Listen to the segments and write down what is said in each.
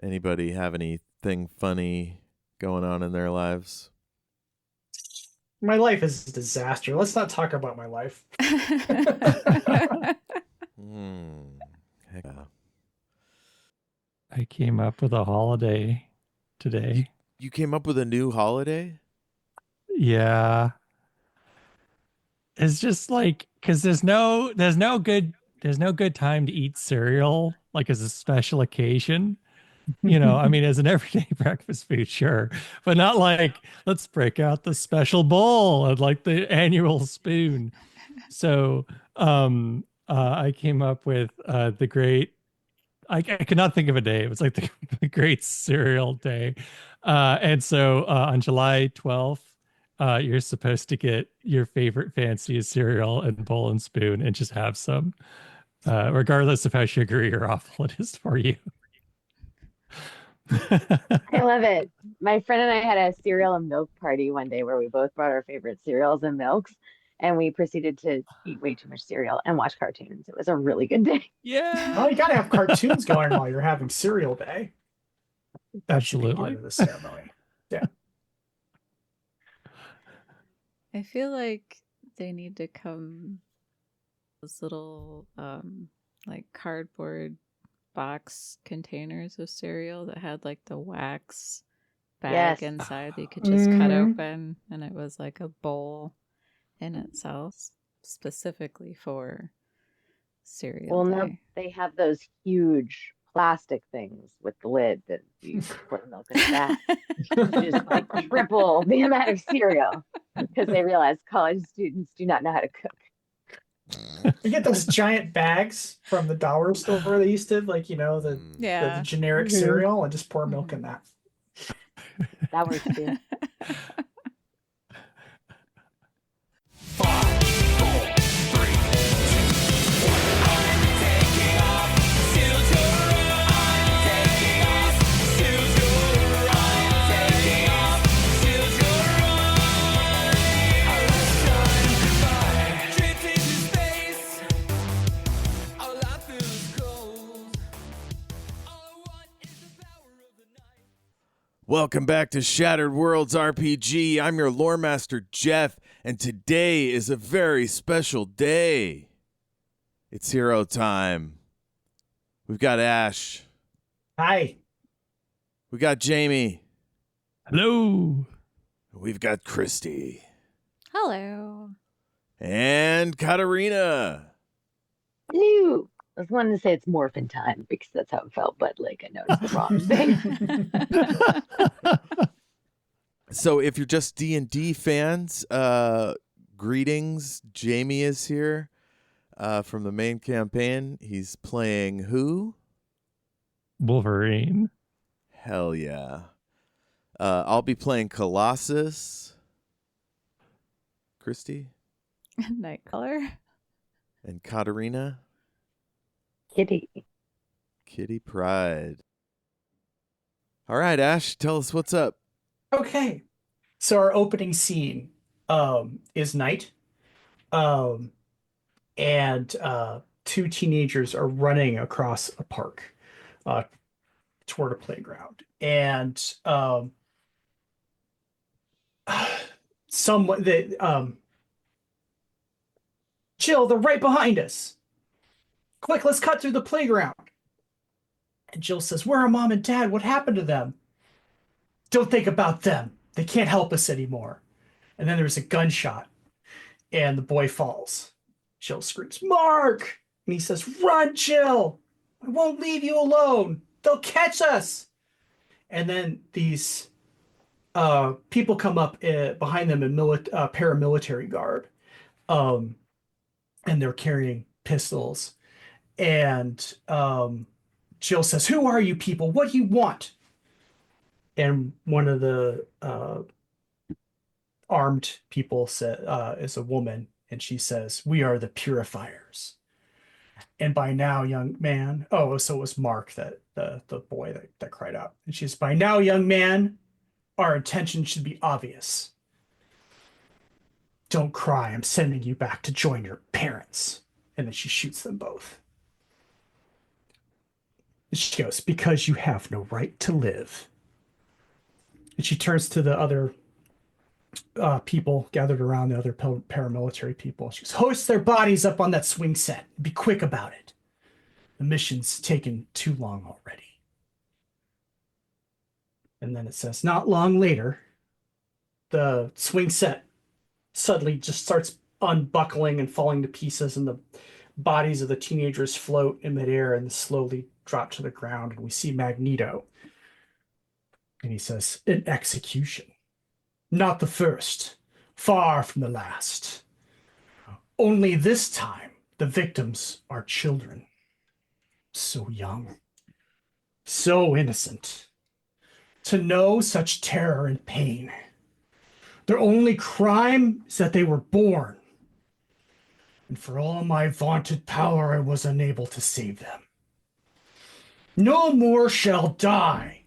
Anybody have anything funny going on in their lives? My life is a disaster. Let's not talk about my life. Hmm. Heck yeah. I came up with a holiday today. You came up with a new holiday? Yeah. It's just like because there's no good time to eat cereal like as a special occasion. I mean, as an everyday breakfast food, sure, but not like let's break out the special bowl and like the annual spoon. So, I came up with the great. I could not think of a day. It was like the great cereal day, and so on July 12th, you're supposed to get your favorite fanciest cereal and bowl and spoon and just have some, regardless of how sugary or awful it is for you. I love it. My friend and I had a cereal and milk party one day where we both brought our favorite cereals and milks, and we proceeded to eat way too much cereal and watch cartoons. It was a really good day. Yeah. Well, you gotta have cartoons going while you're having cereal day. That should be part Absolutely. of the ceremony. Yeah. I feel like they need to come those little like cardboard box containers of cereal that had like the wax bag Yes. inside that you could just cut open, and it was like a bowl in itself specifically for cereal Well, no, day. they have those huge plastic things with the lid that you pour the milk in that. Just like triple the amount of cereal because they realize college students do not know how to cook. You get those giant bags from the dollar store they used to, like, the Yeah. generic cereal, and just pour milk in that. That works too. Welcome back to Shattered Worlds RPG. I'm your Loremaster, Jeff, and today is a very special day. It's hero time. We've got Ash. Hi. We got Jayme. Hello. We've got Kristy. Hello. And Katarina. Hello. I was wanting to say it's morphin time because that's how it felt, but like I know it's the wrong thing. So if you're just D&D fans, greetings. Jayme is here from the main campaign. He's playing who? Wolverine. Hell yeah. I'll be playing Colossus. Kristy? Nightcrawler. And Katarina? Kitty Pryde. All right, Ash, tell us what's up. Okay. So our opening scene is night. And two teenagers are running across a park toward a playground. And someone that Jill, they're right behind us. Quick, let's cut through the playground. And Jill says, "Where are Mom and Dad? What happened to them?" "Don't think about them. They can't help us anymore." And then there's a gunshot, and the boy falls. Jill screams, "Mark!" And he says, "Run, Jill! I won't leave you alone. They'll catch us." And then these people come up behind them in paramilitary garb, and they're carrying pistols. And Jill says, "Who are you people? What do you want?" And one of the armed people is a woman, and she says, "We are the Purifiers. And by now, young man," oh, so it was Mark, that the boy that cried out. And she's, "By now, young man, our intention should be obvious. Don't cry. I'm sending you back to join your parents." And then she shoots them both. And she goes, because you have no right to live. And she turns to the other people gathered around, the other paramilitary people. She goes, hoist their bodies up on that swing set. Be quick about it. The mission's taken too long already. And then it says, not long later, the swing set suddenly just starts unbuckling and falling to pieces, and the bodies of the teenagers float in midair and slowly drop to the ground. And we see Magneto. And he says, an execution. Not the first, far from the last. Only this time, the victims are children. So young, so innocent. To know such terror and pain. Their only crime is that they were born. And for all my vaunted power, I was unable to save them. No more shall die.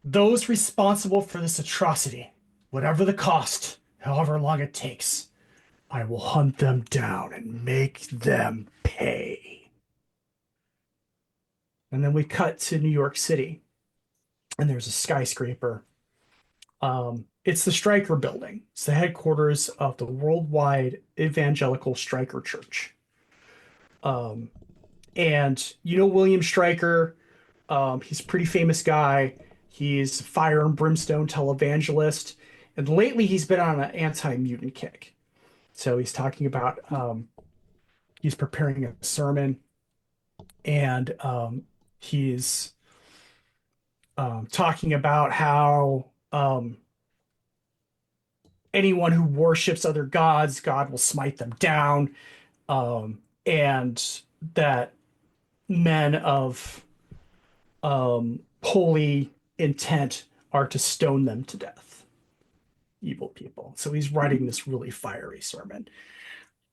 Those responsible for this atrocity, whatever the cost, however long it takes, I will hunt them down and make them pay. And then we cut to New York City, and there's a skyscraper. It's the Stryker Building. It's the headquarters of the Worldwide Evangelical Stryker Church. And you know William Stryker, he's a pretty famous guy. He's a fire and brimstone televangelist. And lately he's been on an anti-mutant kick. So he's talking about, he's preparing a sermon, and he's talking about how anyone who worships other gods, God will smite them down, and that men of holy intent are to stone them to death. Evil people. So he's writing this really fiery sermon.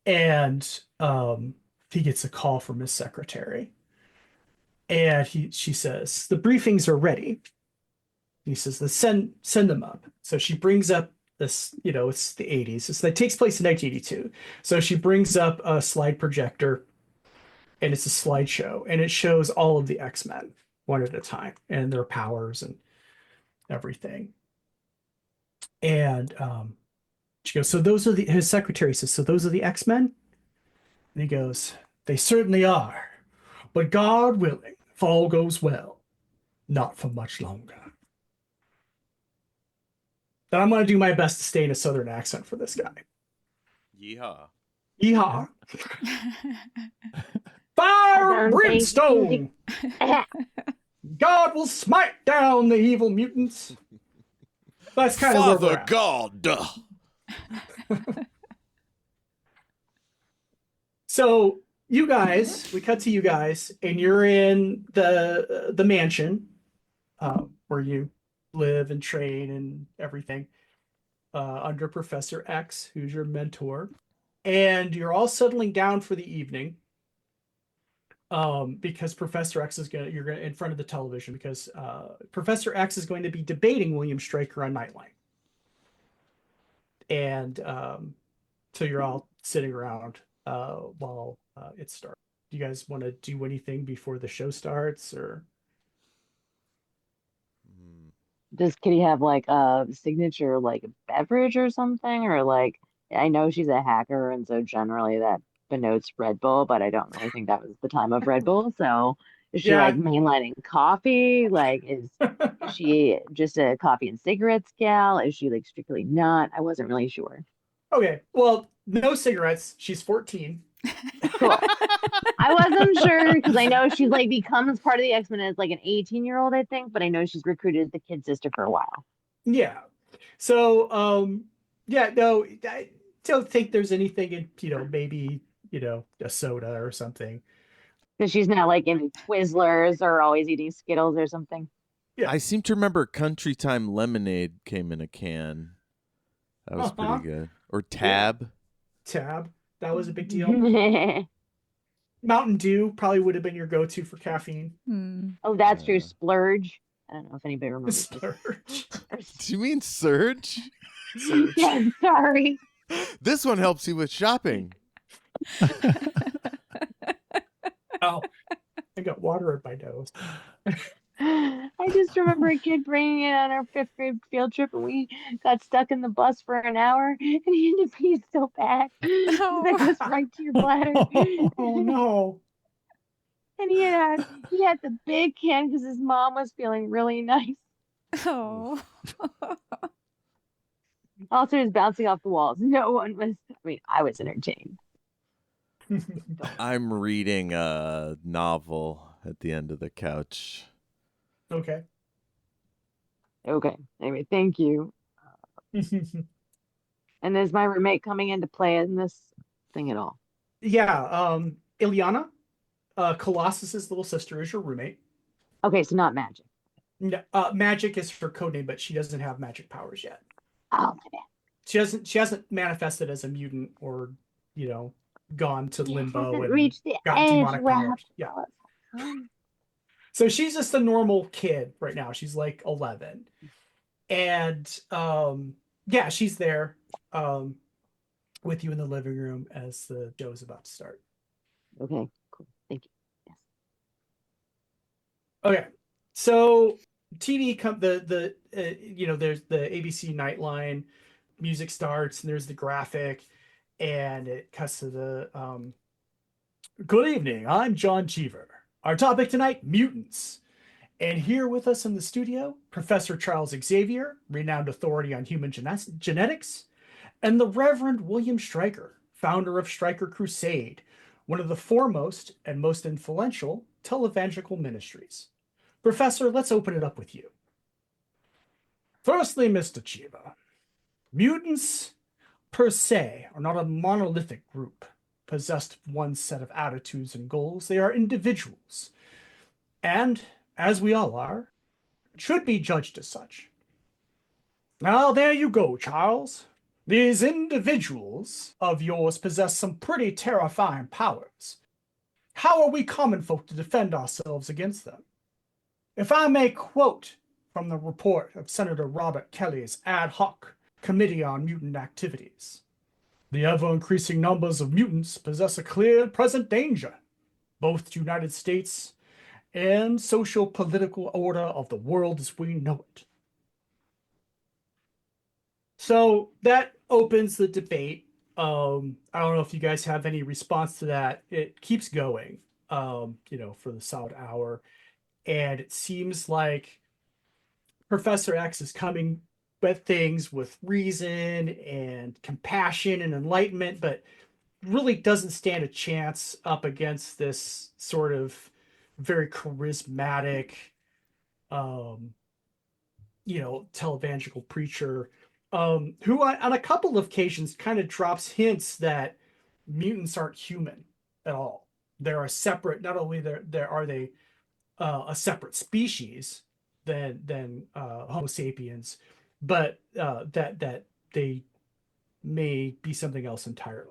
And he gets a call from his secretary. And she says, the briefings are ready. He says, let's send them up. So she brings up this, it's the 80s. It takes place in 1982. So she brings up a slide projector, and it's a slideshow, and it shows all of the X-Men one at a time and their powers and everything. And she goes, so those are his secretary says, so those are the X-Men? And he goes, they certainly are. But God willing, if all goes well, not for much longer. Then I'm going to do my best to stay in a Southern accent for this guy. Yeehaw. Yeehaw. Fire and brimstone! God will smite down the evil mutants. That's kind of where we're at. God. So you guys, we cut to you guys, and you're in the mansion where you live and train and everything under Professor X, who's your mentor, and you're all settling down for the evening because Professor X is you're gonna in front of the television because Professor X is going to be debating William Stryker on Nightline, and so you're all sitting around while it starts. Do you guys want to do anything before the show starts, or? Does Kitty have like a signature like beverage or something? Or like, I know she's a hacker, and so generally that denotes Red Bull, but I don't really think that was the time of Red Bull. So is she like mainlining coffee? Like is she just a coffee and cigarettes gal? Is she like strictly not? I wasn't really sure. Okay, well, no cigarettes. She's 14. Cool. I wasn't sure because I know she's like becomes part of the X-Men as like an 18-year-old, I think, but I know she's recruited the kid sister for a while. Yeah. So, no, I don't think there's anything in, maybe, a soda or something. Because she's not like in Twizzlers or always eating Skittles or something. Yeah. I seem to remember Country Time lemonade came in a can. That was pretty good. Or Tab. Yeah. Tab. That was a big deal. Mountain Dew probably would have been your go-to for caffeine. Oh, that's true. Splurge. I don't know if anybody remembers. Splurge. Do you mean Surge? Surge. Yeah, sorry. This one helps you with shopping. Oh, I got water in my nose. I just remember a kid bringing it on our 5th grade field trip, and we got stuck in the bus for an hour, and he had to pee so bad. That goes right to your bladder. Oh no. And he had the big can because his mom was feeling really nice. Oh. Also, he was bouncing off the walls. No one was. I mean, I was entertained. I'm reading a novel at the end of the couch. Okay. Okay. Anyway, thank you. And is my roommate coming into play in this thing at all? Yeah. Ileana, Colossus's little sister, is your roommate. Okay, so not magic. No, magic is her codename, but she doesn't have magic powers yet. Oh, my bad. She hasn't manifested as a mutant or, gone to limbo Hasn't and reached the got edge. demonic Wow. powers. Yeah. So she's just a normal kid right now. She's like 11. And yeah, she's there with you in the living room as the show is about to start. Okay, cool. Thank you. Yes. Okay. So TV there's the ABC Nightline, music starts and there's the graphic and it cuts to the good evening, I'm John Cheever. Our topic tonight, mutants. And here with us in the studio, Professor Charles Xavier, renowned authority on human genetics, and the Reverend William Stryker, founder of Stryker Crusade, one of the foremost and most influential televangelical ministries. Professor, let's open it up with you. Firstly, Mr. Cheever, mutants per se are not a monolithic group possessed of one set of attitudes and goals. They are individuals. And, as we all are, should be judged as such. Now, there you go, Charles. These individuals of yours possess some pretty terrifying powers. How are we common folk to defend ourselves against them? If I may quote from the report of Senator Robert Kelly's ad hoc Committee on Mutant Activities, the ever-increasing numbers of mutants possess a clear and present danger, both to the United States and social-political order of the world as we know it. So that opens the debate. I don't know if you guys have any response to that. It keeps going, for the solid hour. And it seems like Professor X is coming at things with reason and compassion and enlightenment, but really doesn't stand a chance up against this sort of very charismatic, televangelical preacher, who on a couple of occasions kind of drops hints that mutants aren't human at all. They're a separate, not only are they a separate species than Homo sapiens, but that they may be something else entirely.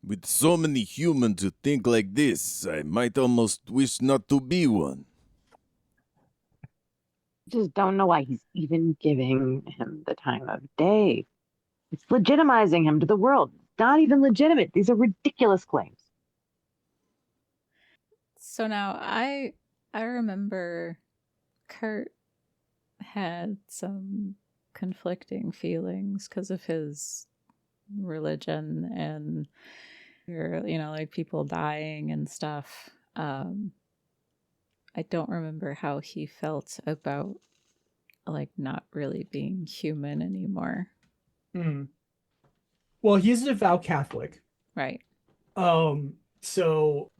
With so many humans who think like this, I might almost wish not to be one. Just don't know why he's even giving him the time of day. It's legitimizing him to the world. It's not even legitimate. These are ridiculous claims. So now I remember Kurt had some conflicting feelings because of his religion and like people dying and stuff. I don't remember how he felt about like not really being human anymore. Well, he's a devout Catholic. Right. So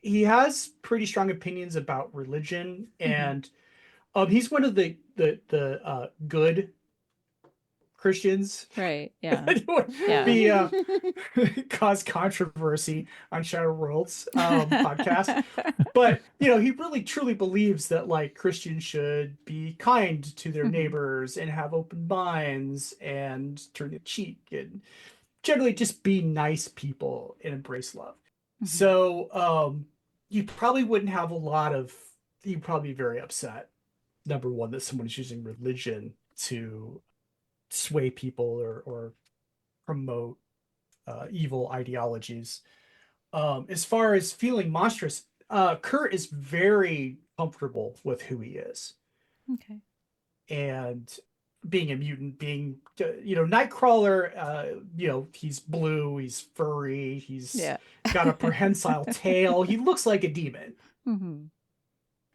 he has pretty strong opinions about religion, and he's one of the good Christians. Right. Yeah. Yeah. Cause controversy on Shadow Worlds podcast. But he really truly believes that like Christians should be kind to their neighbors and have open minds and turn the cheek and generally just be nice people and embrace love. So you probably wouldn't have you'd probably be very upset, number one, that someone is using religion to sway people or promote evil ideologies. As far as feeling monstrous, Kurt is very comfortable with who he is. Okay. And being a mutant, Nightcrawler, he's blue, he's furry, he's got a prehensile tail. He looks like a demon. Mm-hmm.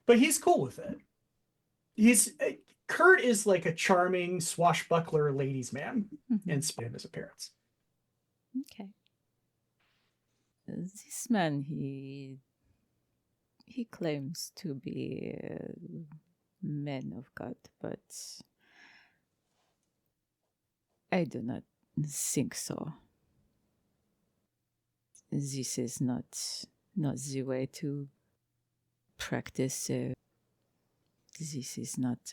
But he's cool with it. Kurt is like a charming swashbuckler ladies' man in spite of his appearance. Okay. This man, he claims to be a man of God, but I do not think so. This is not the way to practice. This is not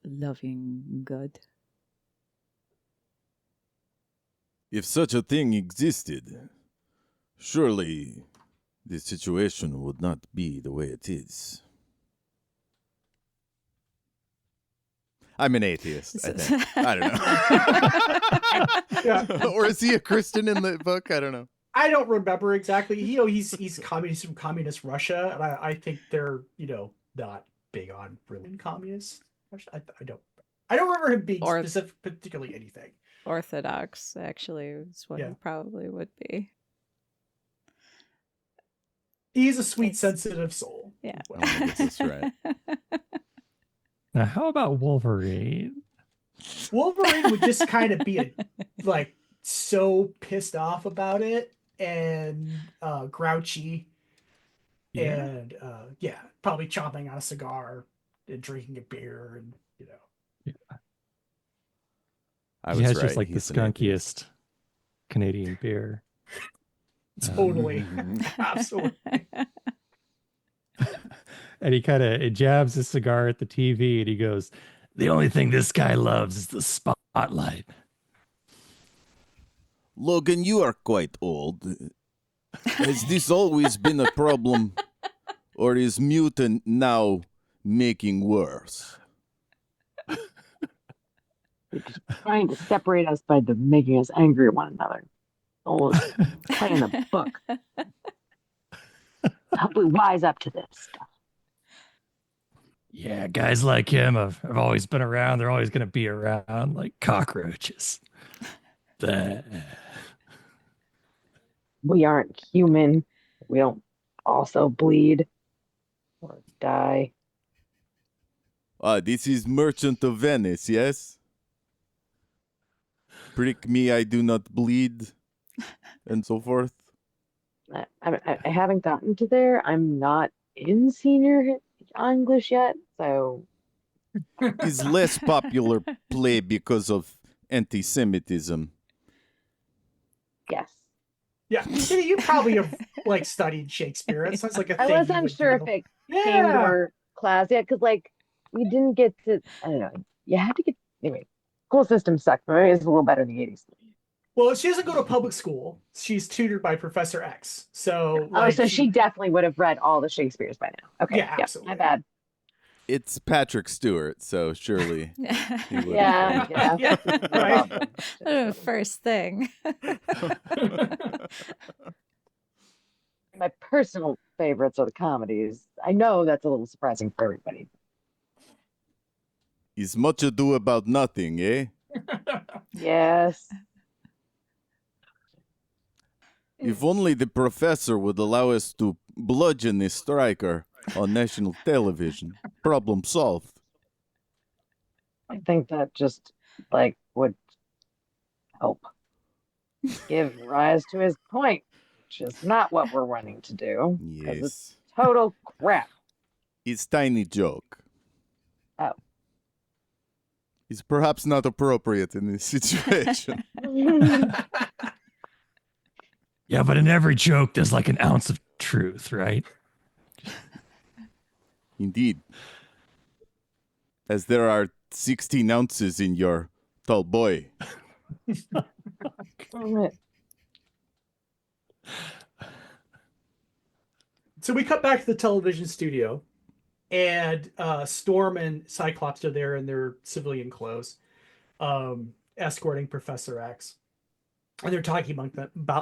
loving God. If such a thing existed, surely the situation would not be the way it is. I'm an atheist, I think. I don't know. Or is he a Christian in the book? I don't know. I don't remember exactly. He's communist from communist Russia, and I think they're not big on really communist Russia. I don't remember him being specific, particularly anything. Orthodox, actually, is what he probably would be. He's a sweet, sensitive soul. Yeah, well. I guess that's right. Now, how about Wolverine? Wolverine would just kind of be so pissed off about it and grouchy, and probably chomping on a cigar and drinking a beer, and He has just like the skunkiest Canadian beer. Totally, absolutely. And he kind of jabs his cigar at the TV, and he goes, "The only thing this guy loves is the spotlight." Logan, you are quite old. Has this always been a problem, or is mutant now making worse? They're just trying to separate us by making us angry at one another. Oh, playing the book. I hope we wise up to this stuff. Yeah, guys like him have always been around. They're always going to be around like cockroaches. We aren't human. We don't also bleed or die. This is Merchant of Venice, yes? Prick me, I do not bleed, and so forth. I haven't gotten to there. I'm not in senior English yet, so. Is less popular play because of anti-Semitism. Yes. Yeah, you probably have studied Shakespeare. It sounds like a thing. I wasn't sure if it came to our class yet, because we didn't get to. I don't know. You had to get anyway. School system sucked, but it's a little better in the 80s. Well, she doesn't go to public school. She's tutored by Professor X. So so she definitely would have read all the Shakespeares by now. Okay. Yeah, absolutely. My bad. It's Patrick Stewart, so surely he would. Yeah. Right. First thing. My personal favorites are the comedies. I know that's a little surprising for everybody. Is Much Ado About Nothing, eh? Yes. If only the professor would allow us to bludgeon this striker on national television. Problem solved. I think that just would help give rise to his point, which is not what we're wanting to do. Yes. It's total crap. It's tiny joke. Oh. It's perhaps not appropriate in this situation. Yeah, but in every joke, there's like an ounce of truth, right? Indeed. As there are 16 ounces in your tall boy. So we cut back to the television studio, and Storm and Cyclops are there in their civilian clothes, escorting Professor X. and they're talking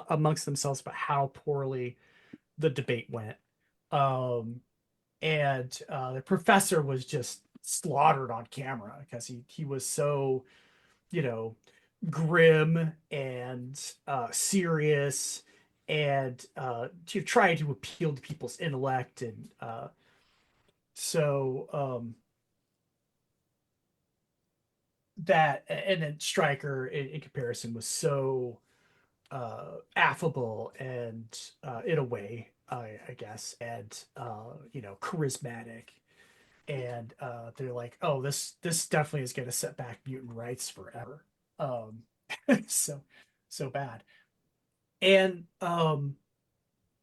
amongst themselves about how poorly the debate went. And the professor was just slaughtered on camera because he was so, grim and serious, and trying to appeal to people's intellect. And and then Stryker in comparison was so affable and in a way, I guess, and charismatic. And they're like, oh, this definitely is going to set back mutant rights forever. So bad. And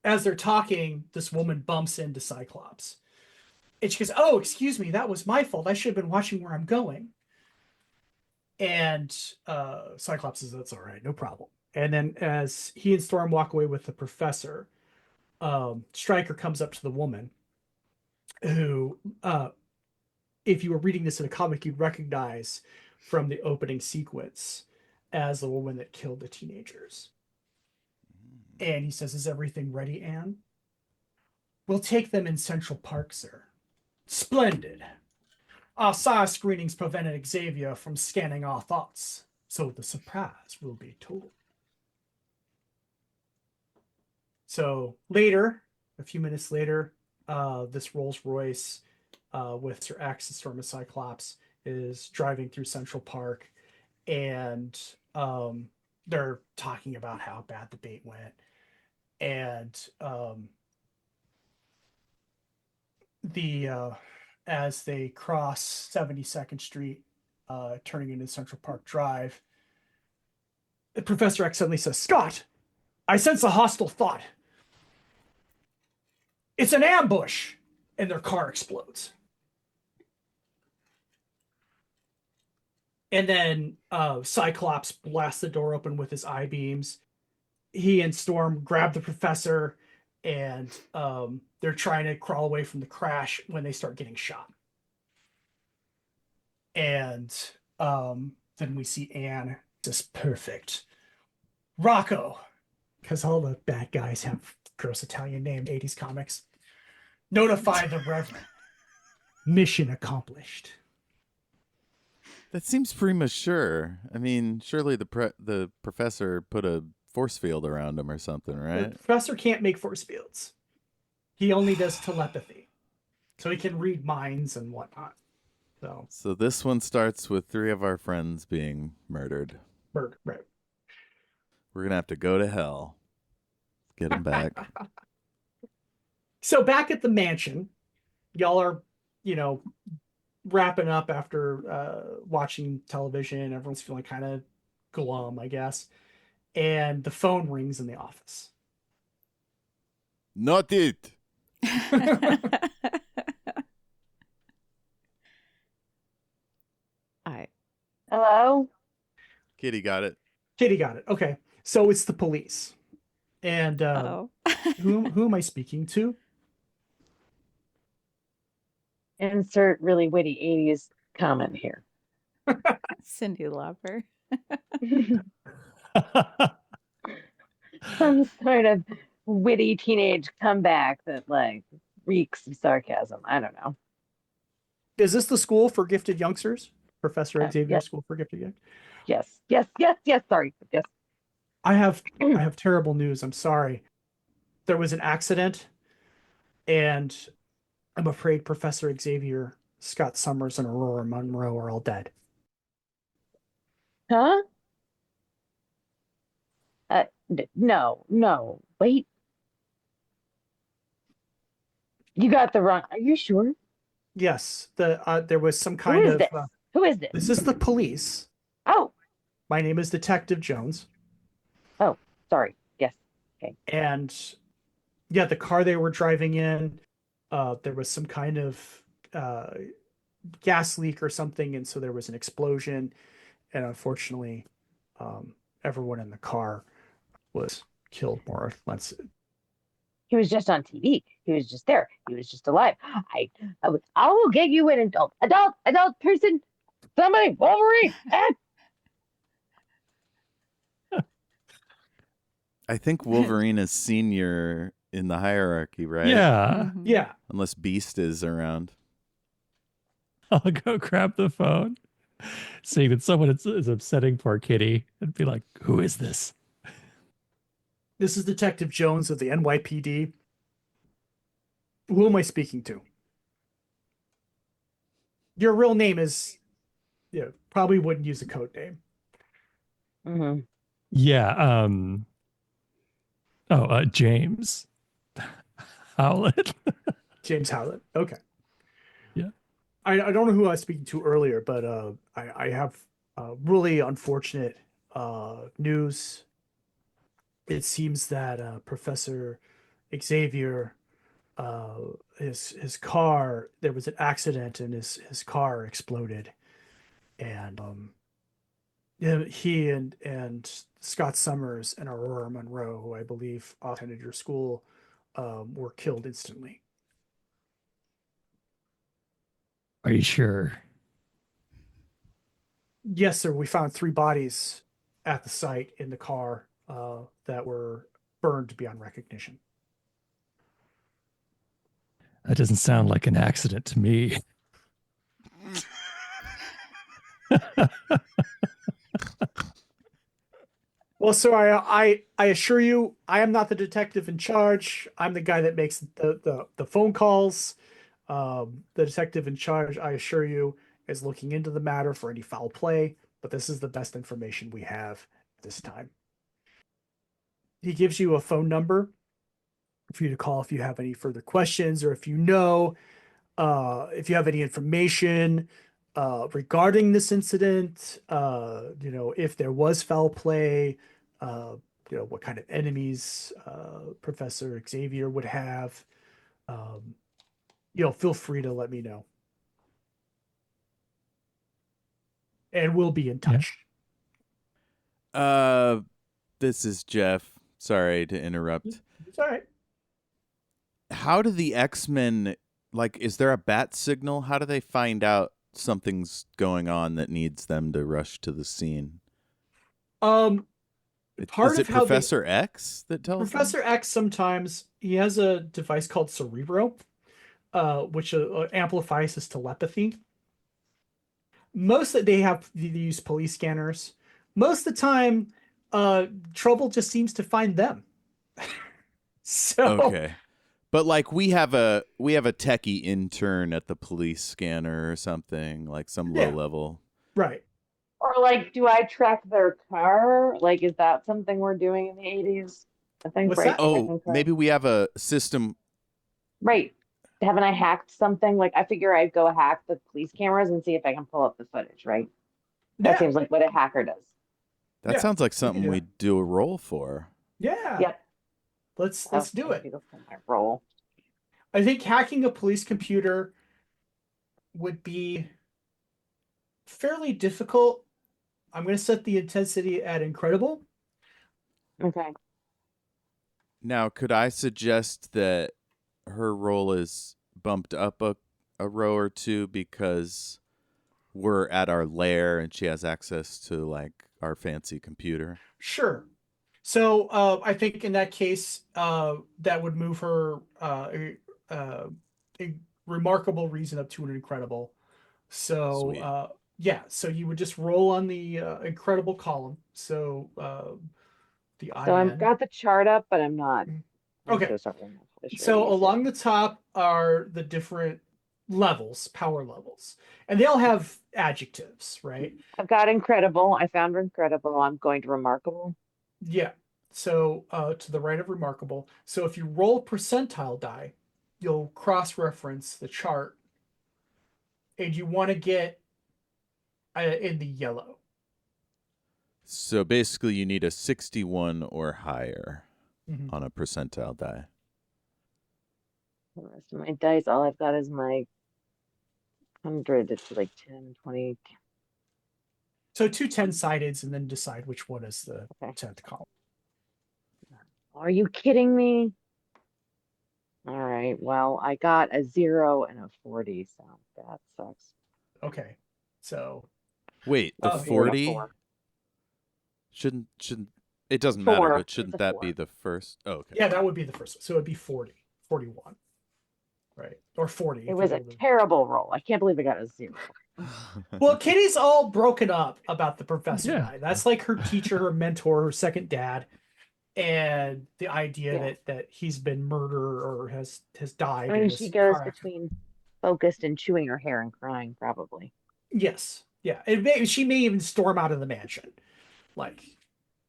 as they're talking, this woman bumps into Cyclops, and she goes, oh, excuse me, that was my fault, I should have been watching where I'm going. And Cyclops says, that's all right, no problem. And then as he and Storm walk away with the professor, Stryker comes up to the woman who, if you were reading this in a comic, you'd recognize from the opening sequence as the woman that killed the teenagers. And he says, is everything ready, Anne? We'll take them in Central Park, sir. Splendid. Our SAR screenings prevented Xavier from scanning our thoughts, so the surprise will be total. So later, a few minutes later, this Rolls Royce with Sir X and Storm of Cyclops is driving through Central Park, and they're talking about how bad the debate went. And as they cross 72nd Street, turning into Central Park Drive, Professor X suddenly says, Scott, I sense a hostile thought. It's an ambush. And their car explodes. And then Cyclops blasts the door open with his eye beams. He and Storm grab the professor, and they're trying to crawl away from the crash when they start getting shot. And then we see Anne, just perfect. Rocco, because all the bad guys have gross Italian named 80s comics. Notify the Reverend. Mission accomplished. That seems premature. I mean, surely the professor put a force field around him or something, right? The professor can't make force fields. He only does telepathy. So he can read minds and whatnot. So this one starts with 3 of our friends being murdered. Right. We're going to have to go to hell. Get them back. So back at the mansion, y'all are, wrapping up after watching television. Everyone's feeling kind of glum, I guess. And the phone rings in the office. Not it. Hello? Kitty got it. Okay. So it's the police. And who am I speaking to? Insert really witty 80s comment here. Cyndi Lauper. Some sort of witty teenage comeback that reeks of sarcasm. I don't know. Is this the school for gifted youngsters? Professor Xavier yes. School for Gifted Youngsters? Yes. Sorry. Yes. I have terrible news. I'm sorry. There was an accident, and I'm afraid Professor Xavier, Scott Summers, and Aurora Monroe are all dead. Huh? No. Wait. You got the wrong. Are you sure? Yes. There was some kind of. Who is this? This is the police. Oh. My name is Detective Jones. Oh, sorry. Yes. Okay. And yeah, the car they were driving in, there was some kind of gas leak or something, and so there was an explosion, and unfortunately, everyone in the car was killed, more or less. He was just on TV. He was just there. He was just alive. I will get you an adult person. Somebody, Wolverine. I think Wolverine is senior in the hierarchy, right? Yeah. Mhm. Yeah. Unless Beast is around. I'll go grab the phone, seeing that someone is upsetting poor Kitty, and be like, "Who is this?" This is Detective Jones of the NYPD. Who am I speaking to? Your real name is, probably wouldn't use a code name. Mm-hmm. Yeah. James Howlett. James Howlett. Okay. Yeah. I don't know who I was speaking to earlier, but I have really unfortunate news. It seems that Professor Xavier, his car, there was an accident and his car exploded, and he and Scott Summers and Aurora Monroe, who I believe attended your school, were killed instantly. Are you sure? Yes, sir. We found 3 bodies at the site in the car that were burned beyond recognition. That doesn't sound like an accident to me. Well, sir, I assure you, I am not the detective in charge. I'm the guy that makes the phone calls. The detective in charge, I assure you, is looking into the matter for any foul play, but this is the best information we have at this time. He gives you a phone number for you to call if you have any further questions, or if if you have any information regarding this incident, if there was foul play, what kind of enemies Professor Xavier would have, feel free to let me know. And we'll be in Yeah. touch. This is Jeff. Sorry to interrupt. It's all right. How do the X-Men, is there a bat signal? How do they find out something's going on that needs them to rush to the scene? Part Is it of how Professor X that tells them? Professor X, sometimes he has a device called Cerebro, which amplifies his telepathy. They use police scanners. Most of the time, trouble just seems to find them. So Okay. But we have a techie intern at the police scanner or something, some low level. right. Or do I track their car? Is that something we're doing in the 80s? I think What's right. that? Oh, maybe we have a system. Right. Haven't I hacked something? I figure I'd go hack the police cameras and see if I can pull up the footage, right? That seems like what a hacker does. That sounds like something we do a roll for. Yeah. Yep. Let's do it. My role. I think hacking a police computer would be fairly difficult. I'm going to set the intensity at incredible. Okay. Now, could I suggest that her roll is bumped up a row or two because we're at our lair and she has access to our fancy computer? Sure. So I think in that case, that would move her a remarkable reason up to an incredible. So so you would just roll on the incredible column. So the So IN. I've got the chart up, but I'm not. Okay. So along the top are the different levels, power levels, and they all have adjectives, right? I've got incredible. I found incredible. I'm going to remarkable. Yeah. So to the right of remarkable. So if you roll percentile die, you'll cross-reference the chart, and you want to get in the yellow. So basically, you need a 61 or higher Mm-hmm. on a percentile die. The rest of my dice, all I've got is my 100. It's 10, 20. So 2 10-sideds, and then decide which one is the 10th column. Are you kidding me? All right. Well, I got a 0 and a 40, so that sucks. Okay. So wait, the 40 shouldn't It doesn't matter, 4. but shouldn't It's a that 4. be the first? Oh, okay. Yeah, that would be the first one. So it'd be 40, 41, right? Or 40. It was a terrible roll. I can't believe I got a 0. Well, Kitty's all broken up about the professor Yeah. guy. That's like her teacher, her mentor, her second dad, and the idea that he's been murdered or has died. I in mean, this she goes car accident. between focused and chewing her hair and crying, probably. Yes, yeah. She may even storm out of the mansion. Like,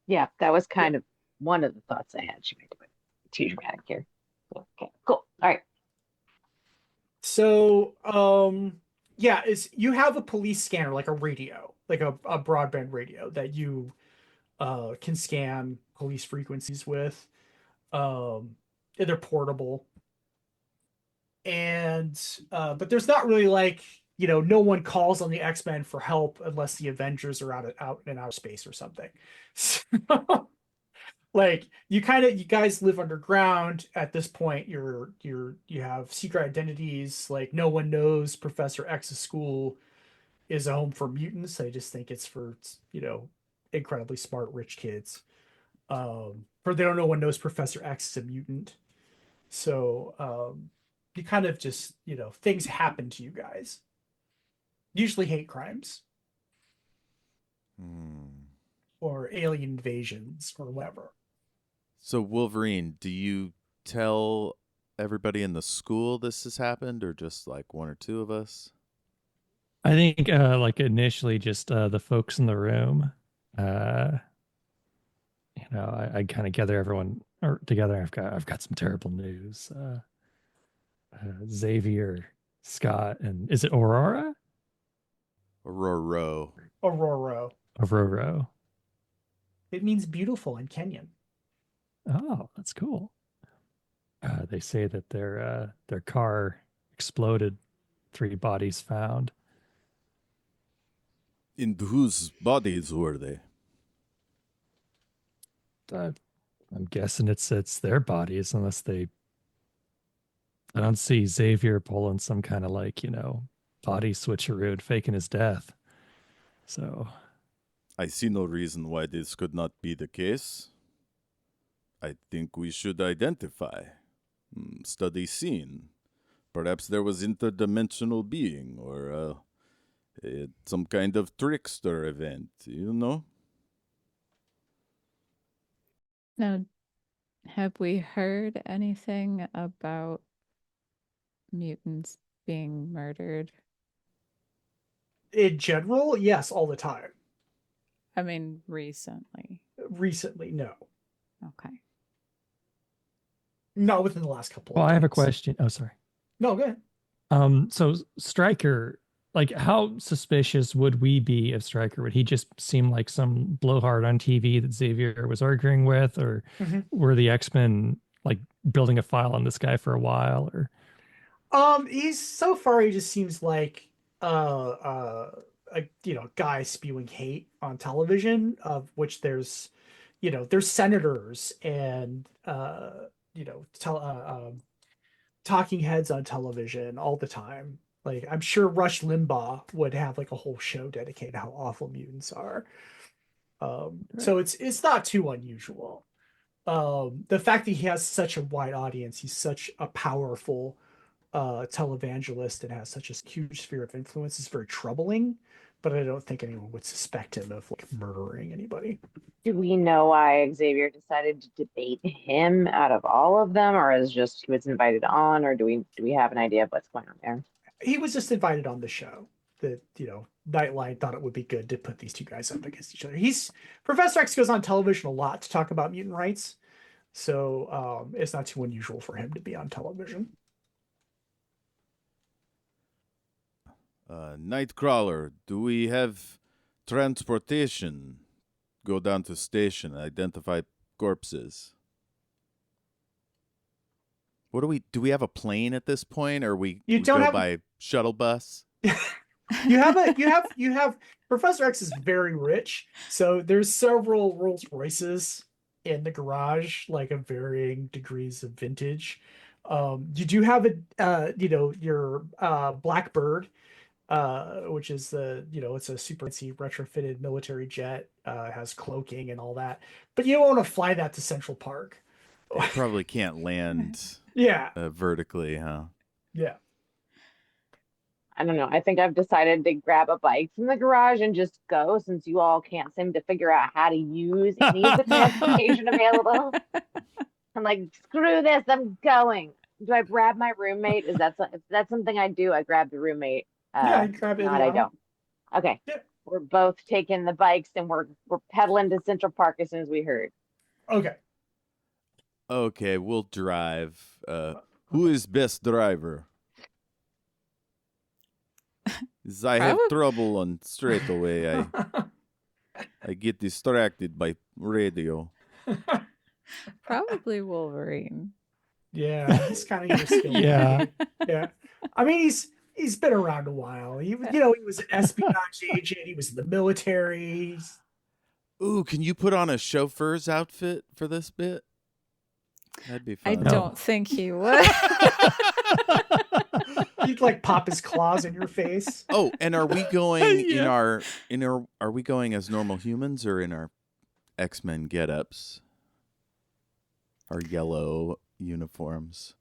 Yeah, that was kind of one of the thoughts I had. She might do it too dramatic here. Okay, cool. All right. so, yeah, you have a police scanner, like a radio, like a broadband radio that you can scan police frequencies with. They're portable, and but there's not really like, no one calls on the X-Men for help unless the Avengers are out in outer space or something. So, like, you guys live underground at this point. You have secret identities. Like, no one knows Professor X's school is a home for mutants. They just think it's for incredibly smart rich kids. No one knows Professor X is a mutant. So you kind of just, things happen to you guys. Usually hate crimes or alien invasions or whatever. So Wolverine, do you tell everybody in the school this has happened, or just like one or two of us? I think like initially just the folks in the room. I kind of gather everyone together. I've got some terrible news. Xavier, Scott, and is it Aurora? Aurora. Aurora. It means beautiful in Kenyan. Oh, that's cool. They say that their car exploded. 3 bodies found. In whose bodies were they? I'm guessing it's their bodies, unless I don't see Xavier pulling some kind of body switcheroo and faking his death. So I see no reason why this could not be the case. I think we should identify, study scene. Perhaps there was interdimensional being or some kind of trickster event, Now, have we heard anything about mutants being murdered? In general, yes, all the time. I mean, recently. Recently, no. Okay. Not within the last couple of I have a days. question. Oh, sorry. No, go ahead. So Stryker, like, how suspicious would we be of Stryker? Would he just seem like some blowhard on TV that Xavier was arguing with, or were the X-Men like building a file on this guy for a while? Or he just seems like a guy spewing hate on television, of which there's senators and talking heads on television all the time. Like, I'm sure Rush Limbaugh would have like a whole show dedicated to how awful mutants are. So it's not too unusual. The fact that he has such a wide audience, he's such a powerful televangelist and has such a huge sphere of influence, is very troubling. But I don't think anyone would suspect him of like murdering anybody. Do we know why Xavier decided to debate him out of all of them, or is just he was invited on, or do we have an idea of what's going on there? He was just invited on the show. That Nightline thought it would be good to put these two guys up against each other. Professor X goes on television a lot to talk about mutant rights, so it's not too unusual for him to be on television. Nightcrawler, do we have transportation? Go down to station, identify corpses. What do we have a plane at this point, or we go by shuttle bus? You have Professor X is very rich, so there's several Rolls Royces in the garage, like of varying degrees of vintage. You do have your Blackbird, which is it's a super fancy retrofitted military jet, has cloaking and all that. But you want to fly that to Central Park. You probably can't land Yeah. vertically, huh? Yeah. I don't know. I think I've decided to grab a bike from the garage and just go, since you all can't seem to figure out how to use any of the transportation available. I'm like, screw this, I'm going. Do I grab my roommate? If that's something I do, I grab the roommate. Yeah, I grab it. Not, I don't. Okay. Yeah. We're both taking the bikes and we're pedaling to Central Park as soon as we heard. Okay. Okay, we'll drive. Who is best driver? I have trouble on straightaway. I get distracted by radio. Probably Wolverine. Yeah, he's kind of your skill. Yeah. Yeah. I mean, he's been around a while. He was an espionage agent. He was in the military. Ooh, can you put on a chauffeur's outfit for this bit? That'd be fun. I don't think he would. He'd like pop his claws in your face. Oh, and are we going Yeah. are we going as normal humans or in our X-Men get-ups? Our yellow uniforms.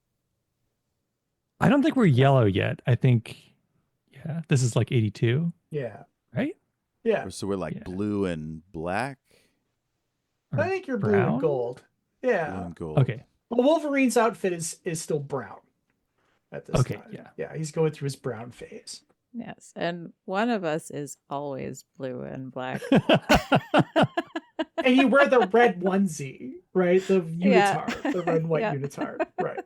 I don't think we're yellow yet. I think, yeah, this is like 82, Yeah. right? Yeah. So we're like Yeah. blue and black? I think you're blue brown? and gold. Blue Yeah. and gold. Okay. Well, Wolverine's outfit is still brown at this Okay, time. yeah. Yeah, he's going through his brown phase. Yes, and one of us is always blue and black. And you wear the red onesie, right? The Yeah. unitard, the red and white Yeah. unitard, right?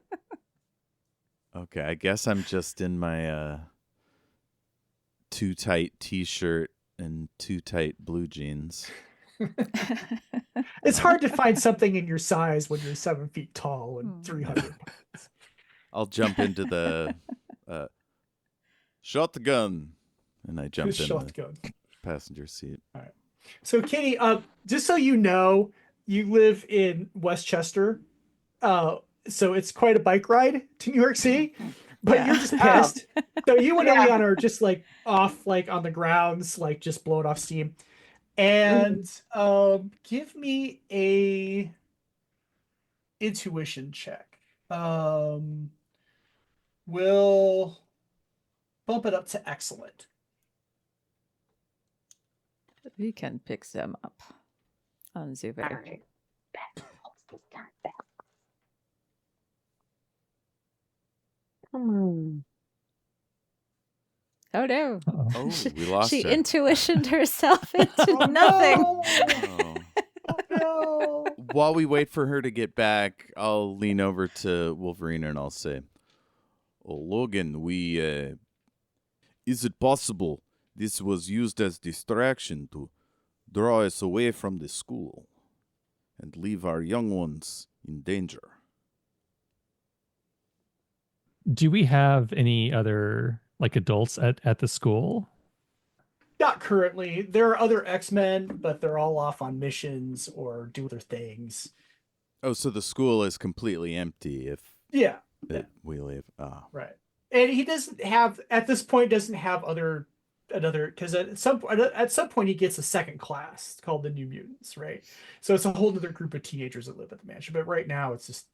Okay, I guess I'm just in my too tight t-shirt and too tight blue jeans. It's hard to find something in your size when you're 7 feet tall and 300 pounds. I'll jump into the shotgun, and I jump in the Shotgun. passenger seat. So, Kitty, just so you know, you live in Westchester, so it's quite a bike ride to New York City. But Yeah. you're just pissed. So you and Yeah. Eliana are just like off, like on the grounds, like just blowing off steam. And give me a intuition check. We'll bump it up to excellent. We can pick them up on Zauber. All right. Come on. Oh no. Uh-oh. Oh, we lost She her. intuitioned herself into Oh, nothing. no! Oh. Oh, no! While we wait for her to get back, I'll lean over to Wolverine and I'll say, "Oh, Logan, is it possible this was used as distraction to draw us away from the school and leave our young ones in danger?" Do we have any other like adults at the school? Not currently. There are other X-Men, but they're all off on missions or do other things. Oh, so the school is completely empty if Yeah, we leave. Ah. right. And he doesn't have, at this point, doesn't have another, because at some point he gets a second class called the New Mutants, right? So it's a whole other group of teenagers that live at the mansion. But right now it's just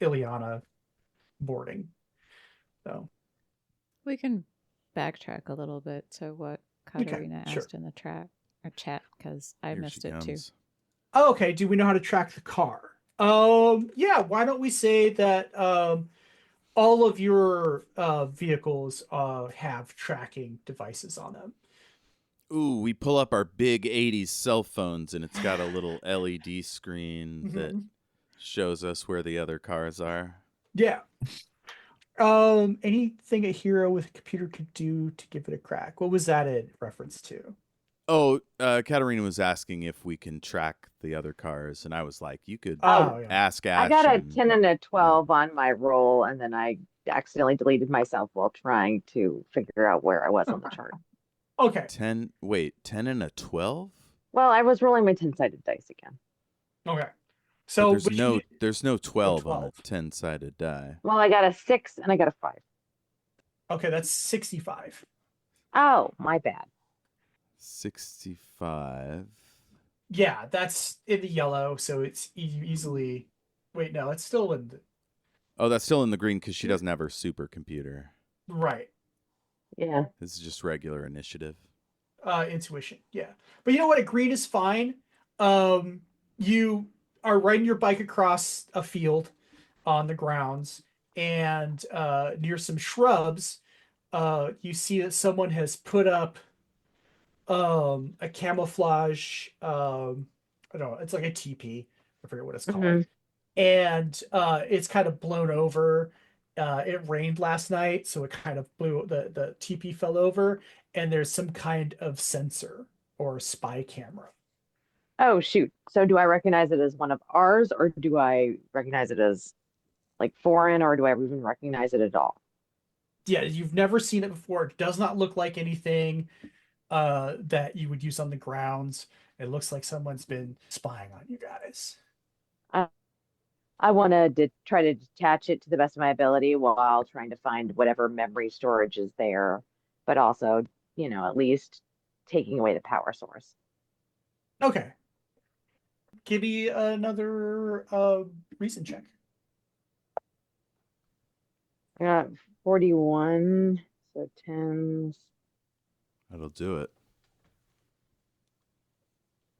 Ileana boarding. So We can backtrack a little bit to what Katarina sure. asked in the chat because I Here missed she it too. comes. oh, okay. Do we know how to track the car? Yeah. Why don't we say that all of your vehicles have tracking devices on them? Ooh, we pull up our big 80s cell phones and it's got a little LED screen that Mhm. shows us where the other cars are. Yeah. Anything a hero with a computer could do to give it a crack? What was that in reference to? Oh, Katarina was asking if we can track the other cars, and I was like, you could Oh, yeah. ask Ash. I got a and- 10 and a 12 on my roll, and then I accidentally deleted myself while trying to figure out where I was on the chart. Okay. 10 and a 12? Well, I was rolling my 10-sided dice again. Okay. But So there's no 12 on a 12. 10-sided die. Well, I got a 6 and I got a 5. okay, that's 65. Oh, my bad. 65. Yeah, that's in the yellow, so it's easily. Wait, no, it's still in the Oh, that's still in the green because she doesn't have her supercomputer. right. Yeah. This is just regular initiative. Intuition, yeah. But you know what? A green is fine. You are riding your bike across a field on the grounds, and near some shrubs, you see that someone has put up a camouflage. I don't know. It's like a teepee. I forget what it's called. Mhm. And it's kind of blown over. It rained last night, so it kind of blew the teepee fell over, and there's some kind of sensor or spy camera. Oh, shoot. So do I recognize it as one of ours, or do I recognize it as like foreign, or do I even recognize it at all? Yeah, you've never seen it before. It does not look like anything that you would use on the grounds. It looks like someone's been spying on you guys. I want to try to detach it to the best of my ability while trying to find whatever memory storage is there, but also, at least taking away the power source. Okay. Give me another reason check. I got 41, so tens. That'll do it.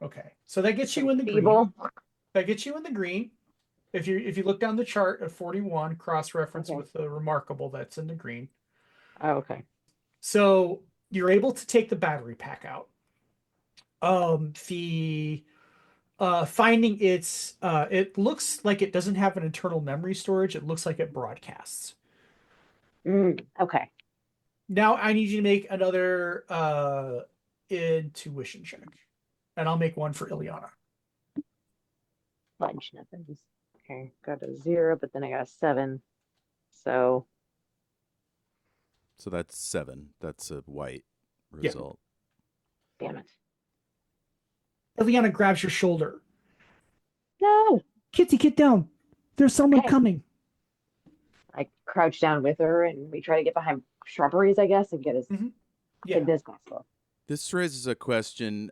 Okay. So that gets you in the green. Feeble. That gets you in the green. If you look down the chart at 41, cross-reference Okay. with the remarkable, that's in the green. Oh, okay. So you're able to take the battery pack out. The finding it looks like it doesn't have an internal memory storage. It looks like it broadcasts. Okay. Now I need you to make another intuition check. And I'll make one for Ileana. Bunch nothings. Okay, got a 0, but then I got a 7. So So that's 7. That's a white Yeah. result. damn it. Ileana grabs your shoulder. No. Kitty, get down. There's someone Okay. coming. I crouch down with her and we try to get behind shrubberies, I guess, and get as Yeah. hidden as possible. This raises a question.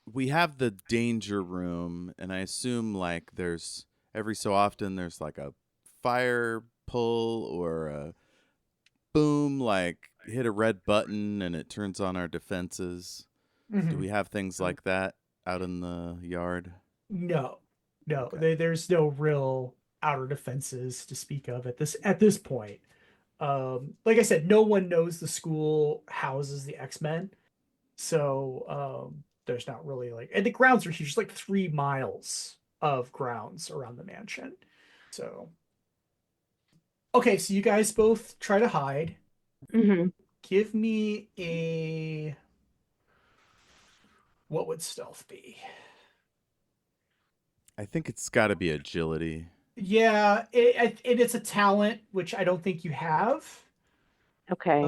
We have the danger room, and I assume like there's every so often there's like a fire pull or a boom, like hit a red button and it turns on our defenses. Do we have things like that out in the yard? No. Okay. There's no real outer defenses to speak of at this point. Like I said, no one knows the school houses the X-Men, so there's not really and the grounds are huge. It's like 3 miles of grounds around the mansion. So okay, so you guys both try to hide. Mm-hmm. Give me what would stealth be? I think it's got to be agility. Yeah, it's a talent which I don't think you have. Okay.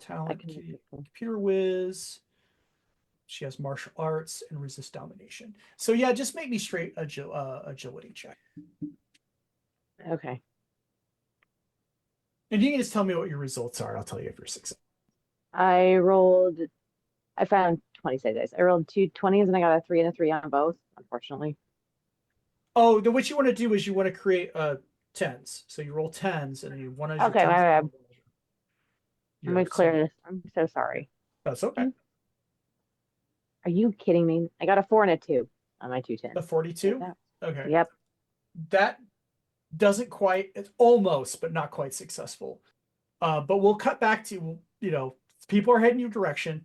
Talent, can make this one. computer whiz. She has martial arts and resist domination. So yeah, just make me straight agility check. Okay. And you can just tell me what your results are. I'll tell you if you're successful. I found 20 dice. I rolled 2 20s and I got a 3 and a 3 on both, unfortunately. Oh, what you want to do is you want to create tens. So you roll tens and you want to. Okay, my bad. You're Let me clear this. I'm so sorry. That's okay. Are you kidding me? I got a 4 and a 2 on my 2 10s. The 42? Okay. Yep. That doesn't quite, it's almost, but not quite successful. But we'll cut back to, people are heading your direction,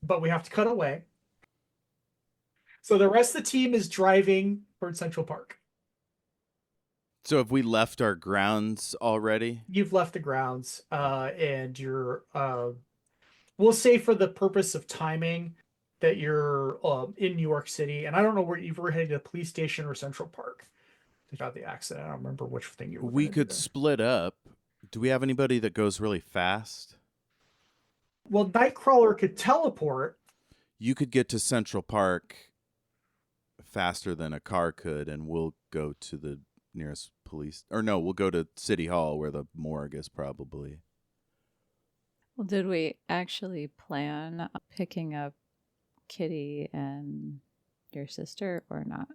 but we have to cut away. So the rest of the team is driving toward Central Park. So have we left our grounds already? You've left the grounds, and you're, we'll say for the purpose of timing that you're in New York City, and I don't know where you were heading to the police station or Central Park. About the accident, I don't remember which thing you were. We could split up. Do we have anybody that goes really fast? Well, Nightcrawler could teleport. You could get to Central Park faster than a car could, and we'll go to the nearest police. Or no, we'll go to City Hall where the morgue is probably. Well, did we actually plan on picking up Kitty and your sister or not?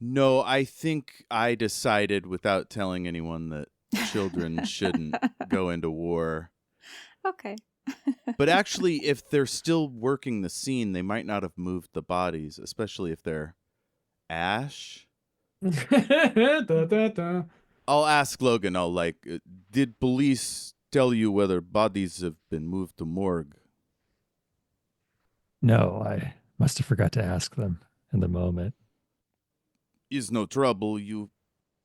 No, I think I decided without telling anyone that children shouldn't go into war. Okay. But actually, if they're still working the scene, they might not have moved the bodies, especially if they're Ash. Da, da, da. I'll ask Logan, did police tell you whether bodies have been moved to morgue? No, I must have forgot to ask them in the moment. Is no trouble. You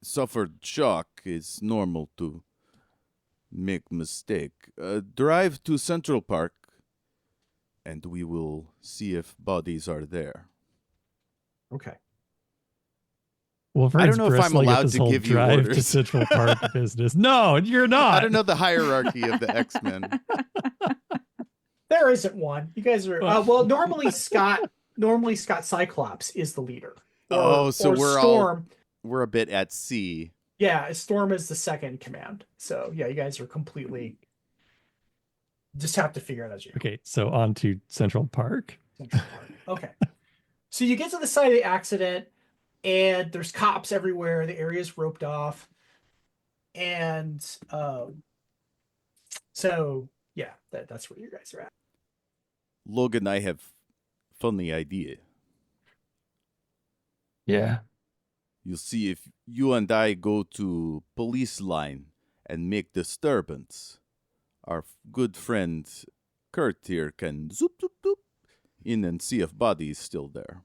suffered shock. It's normal to make mistake. Drive to Central Park, and we will see if bodies are there. Okay. Wolverine's I don't know if I'm bristling at allowed this to whole give you drive to orders. Central Park business. No, you're not. I don't know the hierarchy of the X-Men. There isn't one. You guys are well. Normally Scott Cyclops is the leader. So or we're Storm. we're a bit at sea. Yeah, Storm is the second in command. So yeah, you guys are completely. Just have to figure it out as you. Okay, so on to Central Park. Central Park. Okay. So you get to the site of the accident, and there's cops everywhere. The area's roped off, and so yeah, that's where you guys are at. Logan, I have funny idea. Yeah. You see, if you and I go to police line and make disturbance, our good friend Kurt here can zoop, zoop, zoop in and see if body is still there.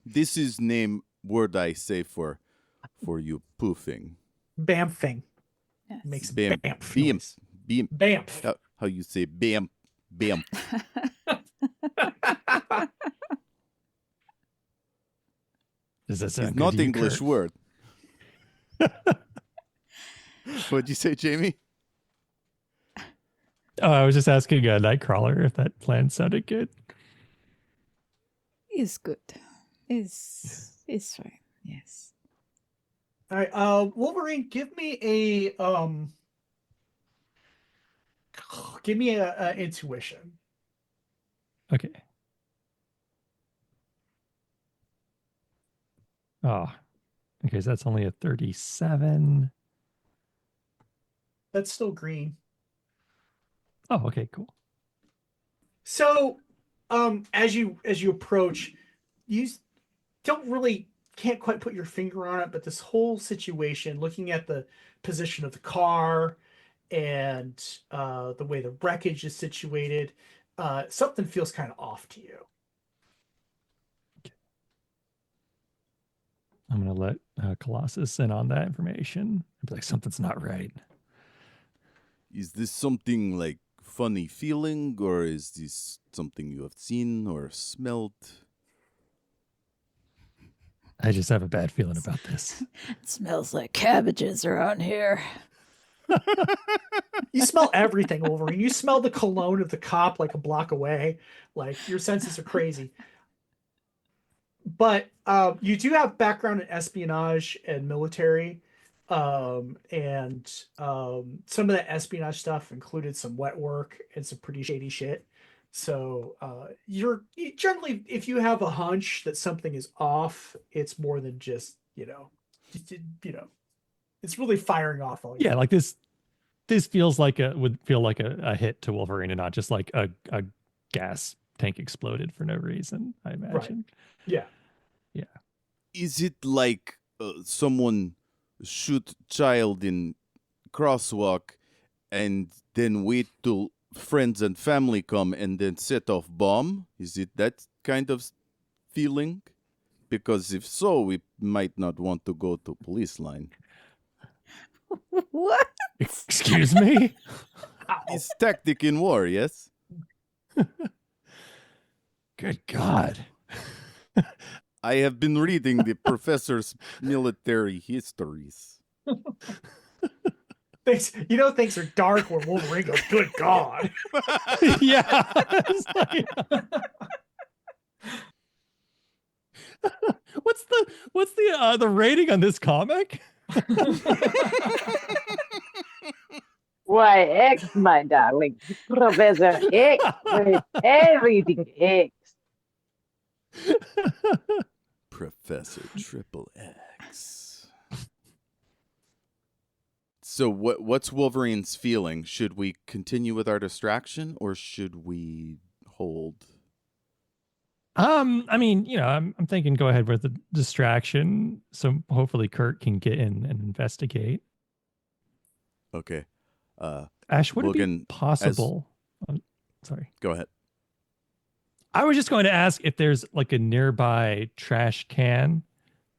This is word I say for you poofing. Bamfing. Yes. Makes Bam, bamf. beam, noise. beam. Bamf. How you say bam, bam. Does that It's sound good not to you, English Kurt? word. What'd you say, Jayme? Oh, I was just asking Nightcrawler if that plan sounded good. Is good. Is fine. Yes. All right, Wolverine, give me a intuition. Okay. Oh, okay. So that's only a 37. That's still green. Oh, okay, cool. So, as you approach, you can't quite put your finger on it, but this whole situation, looking at the position of the car and the way the wreckage is situated, something feels kind of off to you. I'm going to let Colossus in on that information. I'd be like, something's not right. Is this something like funny feeling, or is this something you have seen or smelled? I just have a bad feeling about this. It smells like cabbages around here. You smell everything, Wolverine. You smell the cologne of the cop like a block away. Like, your senses are crazy. But you do have background in espionage and military. And some of that espionage stuff included some wet work and some pretty shady shit. So you generally, if you have a hunch that something is off, it's more than just, it's really firing off all. Yeah, like this feels like would feel like a hit to Wolverine and not just like a gas tank exploded for no reason, I imagine. Yeah. Yeah. Is it like someone shoot child in crosswalk and then wait till friends and family come and then set off bomb? Is it that kind of feeling? Because if so, we might not want to go to police line. What? Excuse me? It's tactic in war, yes? Good God. I have been reading the professor's military histories. Things are dark when Wolverine goes, good God. Yeah. It's like- what's the rating on this comic? Why, X, my darling. Professor X with everything X. Professor Triple X. So what's Wolverine's feeling? Should we continue with our distraction or should we hold? I mean, I'm thinking go ahead with the distraction, so hopefully Kurt can get in and investigate. Okay. Ash, would it be Logan, possible? Sorry. Go ahead. I was just going to ask if there's like a nearby trash can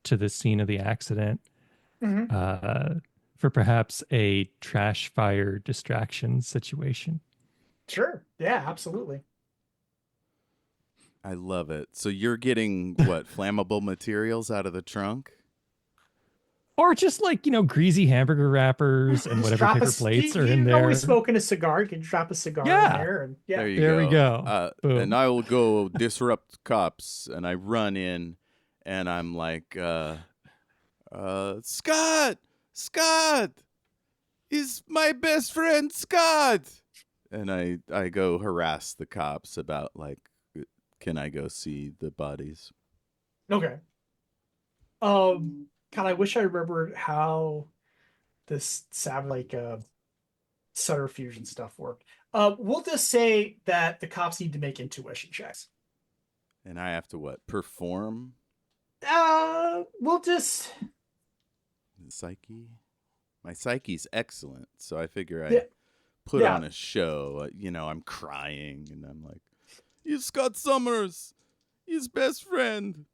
to the scene of the accident, for perhaps a trash fire distraction situation. Sure. Yeah, absolutely. I love it. So you're getting what, flammable materials out of the trunk? Or just like, greasy hamburger wrappers and Just whatever drop paper plates are in You're there. always smoking a cigar. You can drop a cigar in there. And There you There go. we go. Boom. And I will go disrupt cops. And I run in and I'm like, Scott! He's my best friend, Scott! And I go harass the cops about like, can I go see the bodies? Okay. God, I wish I remembered how this subterfuge and stuff worked. We'll just say that the cops need to make intuition checks. And I have to what? Perform? We'll just Psyche? My psyche's excellent, so I figure I put on a show. I'm crying and I'm like, he's Scott Summers, his best friend.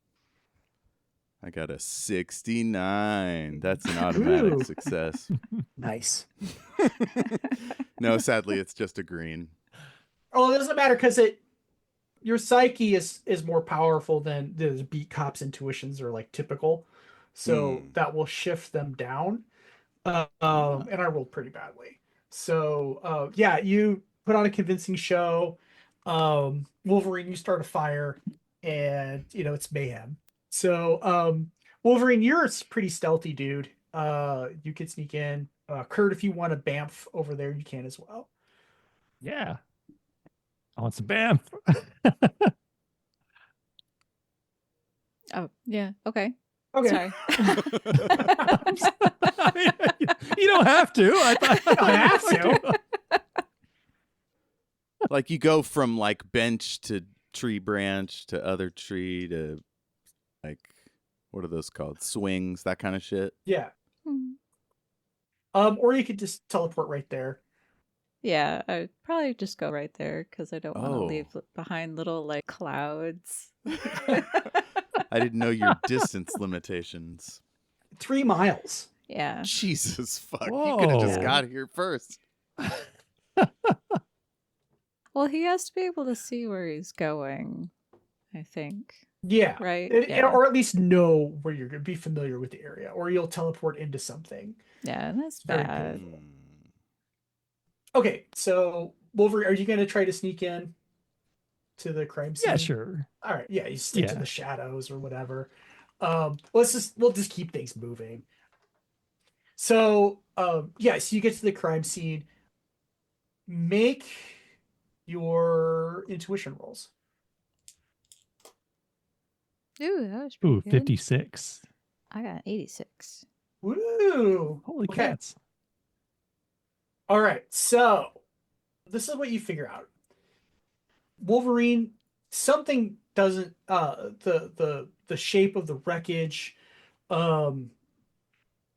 I got a 69. That's an automatic success. nice. No, sadly, it's just a green. Oh, it doesn't matter because your psyche is more powerful than the beat cops' intuitions are like typical, so that will shift them down. And I rolled pretty badly. So you put on a convincing show. Wolverine, you start a fire, and it's mayhem. So Wolverine, you're a pretty stealthy dude. You can sneak in. Kurt, if you want to bamf over there, you can as well. Yeah. I want some BAM. Oh, yeah. Okay. Okay. Sorry. I mean, you don't have to. I thought You don't have to. Like you go from like bench to tree branch to other tree to like, what are those called? Swings, that kind of shit. Yeah. Or you could just teleport right there. Yeah, I'd probably just go right there because I don't want to Oh. leave behind little like clouds. I didn't know your distance limitations. 3 miles. Yeah. Jesus fuck. You could have just Whoa. got here first. Well, he has to be able to see where he's going, I think. Yeah. Right? Or at least know where you're going to be familiar with the area, or you'll teleport into something. Yeah, and that's Very bad. Okay, so Wolverine, are you going to try to sneak in to the crime scene? Yeah, sure. All right, you stick to the shadows or whatever. We'll just keep things moving. So, so you get to the crime scene. Make your intuition rolls. Ooh, that was pretty Ooh, good. 56. I got 86. Woo! Holy Okay. cats. All right, so this is what you figure out. Wolverine, something doesn't the shape of the wreckage, and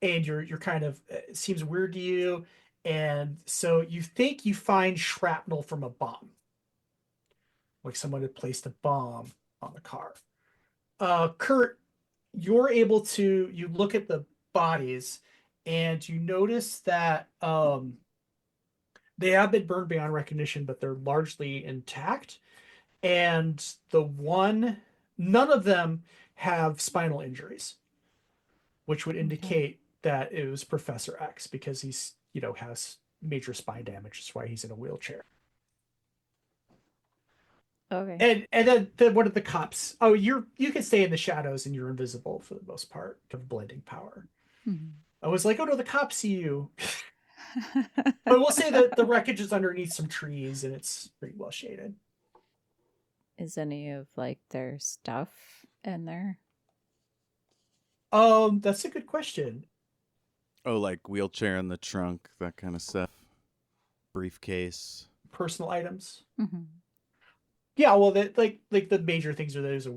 you're kind of it seems weird to you, and so you think you find shrapnel from a bomb, like someone had placed a bomb on the car. Kurt, you're able to you look at the bodies, and you notice that they have been burned beyond recognition, but they're largely intact. And none of them have spinal injuries, which would indicate that it was Professor X because he's, has major spine damage. That's why he's in a wheelchair. Okay. And then one of the cops, you can stay in the shadows and you're invisible for the most part of blending power. Mhm. I was like, oh no, the cops see you. But we'll say that the wreckage is underneath some trees and it's pretty well shaded. Is any of like their stuff in there? That's a good question. Oh, like wheelchair in the trunk, that kind of stuff. Briefcase. Personal items. Mm-hmm. Yeah, well, that like the major things are there's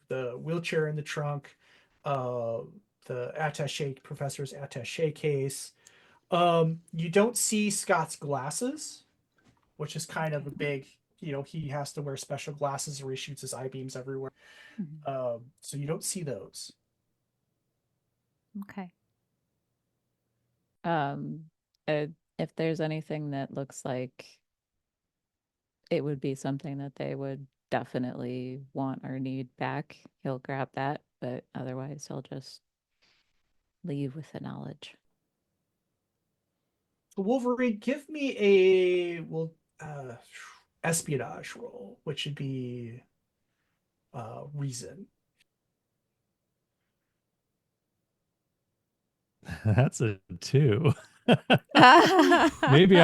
the wheelchair in the trunk, the professor's attaché case. You don't see Scott's glasses, which is kind of a big, he has to wear special glasses or he shoots his eye beams everywhere. Mm-hmm. So you don't see those. Okay. If there's anything that looks like it would be something that they would definitely want or need back, he'll grab that, but otherwise he'll just leave with the knowledge. Wolverine, give me a espionage roll, which should be reason. That's a 2. Maybe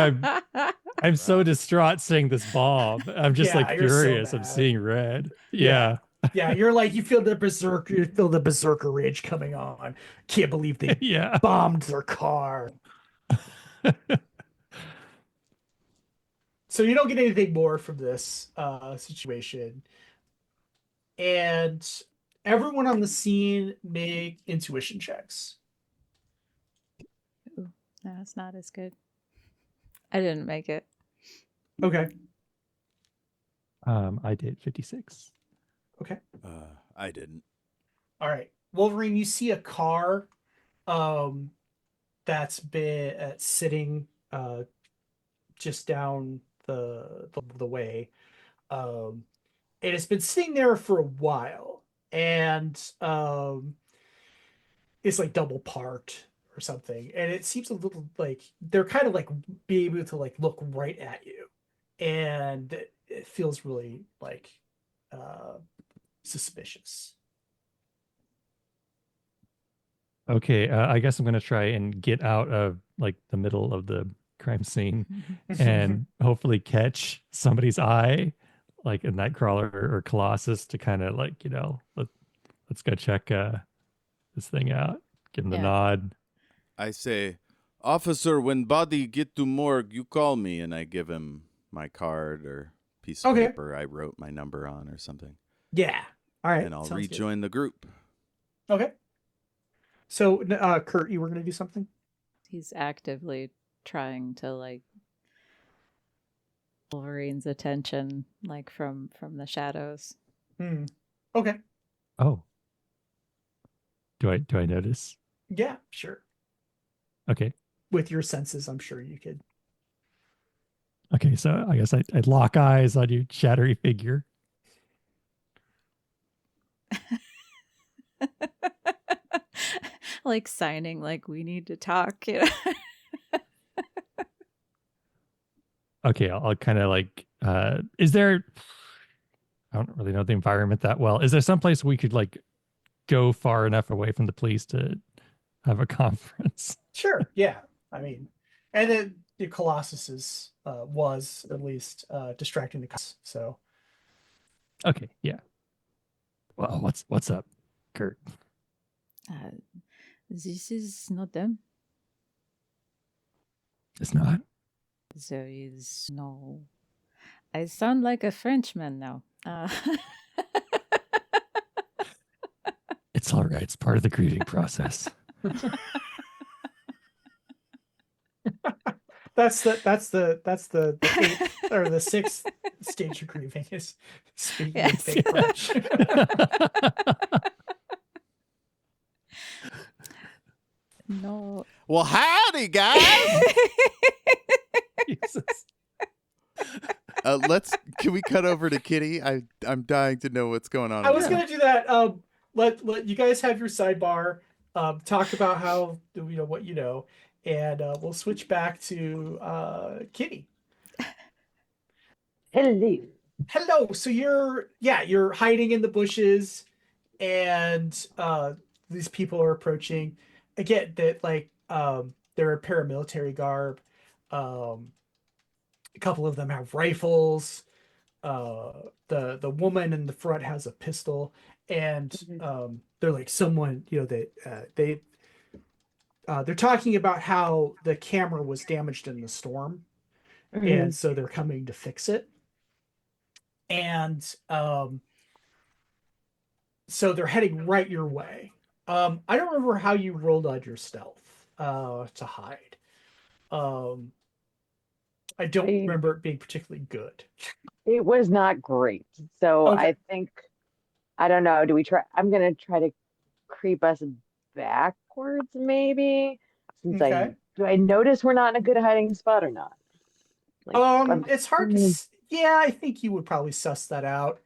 I'm so distraught seeing this bomb. I'm just Yeah, like you're so furious. I'm mad. seeing red. Yeah. Yeah, you're like, you feel the berserker rage coming on. Can't believe they Yeah. bombed their car. So you don't get anything more from this situation. And everyone on the scene make intuition checks. Ooh, no, it's not as good. I didn't make it. Okay. I did 56. Okay. I didn't. All right. Wolverine, you see a car that's been sitting just down the way. It has been sitting there for a while, and it's like double parked or something, and it seems a little like they're kind of like be able to like look right at you, and it feels really like suspicious. Okay, I guess I'm gonna try and get out of like the middle of the crime scene and hopefully catch somebody's eye, like a Nightcrawler or Colossus, to kind of like, let's go check this thing out. Give him the Yeah. nod. I say, officer, when body get to morgue, you call me, and I give him my card or piece of Okay. paper I wrote my number on or something. Yeah. All right. And I'll Sounds good. rejoin the group. Okay. So, Kurt, you were going to do something? He's actively trying to like Wolverine's attention, like from the shadows. Okay. Oh. Do I notice? Yeah, sure. Okay. With your senses, I'm sure you could. Okay, so I guess I'd lock eyes on your shadowy figure. Like signing, like we need to talk. Okay, I'll kind of like, is there, I don't really know the environment that well. Is there someplace we could like go far enough away from the police to have a conference? Sure. Yeah. I mean, and then the Colossus was at least distracting the cops. So. Okay. Yeah. Well, what's up, Kurt? This is not them. It's not. There is no. I sound like a Frenchman now. It's all right. It's part of the grieving process. That's the eighth or the sixth stage of grieving is speaking in Yes. fake French. No. Well, howdy, guys. Jesus. Can we cut over to Kitty? I'm dying to know what's going on. I was gonna do that. Let you guys have your sidebar. Talk about how what you know, and we'll switch back to Kitty. Hello. So you're hiding in the bushes, and these people are approaching. Again, that like they're a paramilitary garb. A couple of them have rifles. The woman in the front has a pistol, and they're like someone, they're talking about how the camera was damaged in the storm, and so they're coming to fix it. And so they're heading right your way. I don't remember how you rolled on your stealth to hide. I don't remember it being particularly good. It was not great. So Okay. I think, I don't know. Do we try? I'm going to try to creep us backwards, maybe. Since Okay. do I notice we're not in a good hiding spot or not? Like, It's hard to. Yeah, I think you would probably suss that out.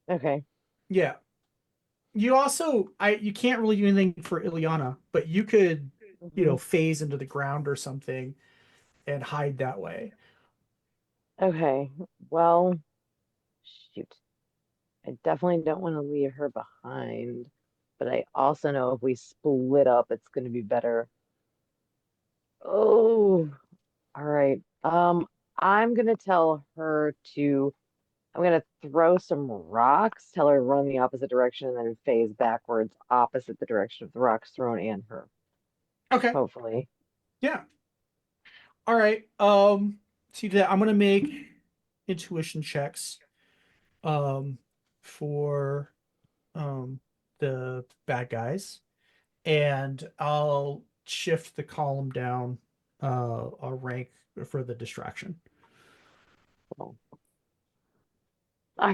Okay. Yeah. You also, you can't really do anything for Ileana, but you could, phase into the ground or something and hide that way. Okay. Well, shoot. I definitely don't want to leave her behind, but I also know if we split up, it's going to be better. Oh, all right. I'm gonna tell her to. I'm gonna throw some rocks. Tell her to run the opposite direction and then phase backwards, opposite the direction of the rocks thrown and her. Okay. Hopefully. Yeah. All right. See that I'm gonna make intuition checks for the bad guys, and I'll shift the column down a rank for the distraction. Well,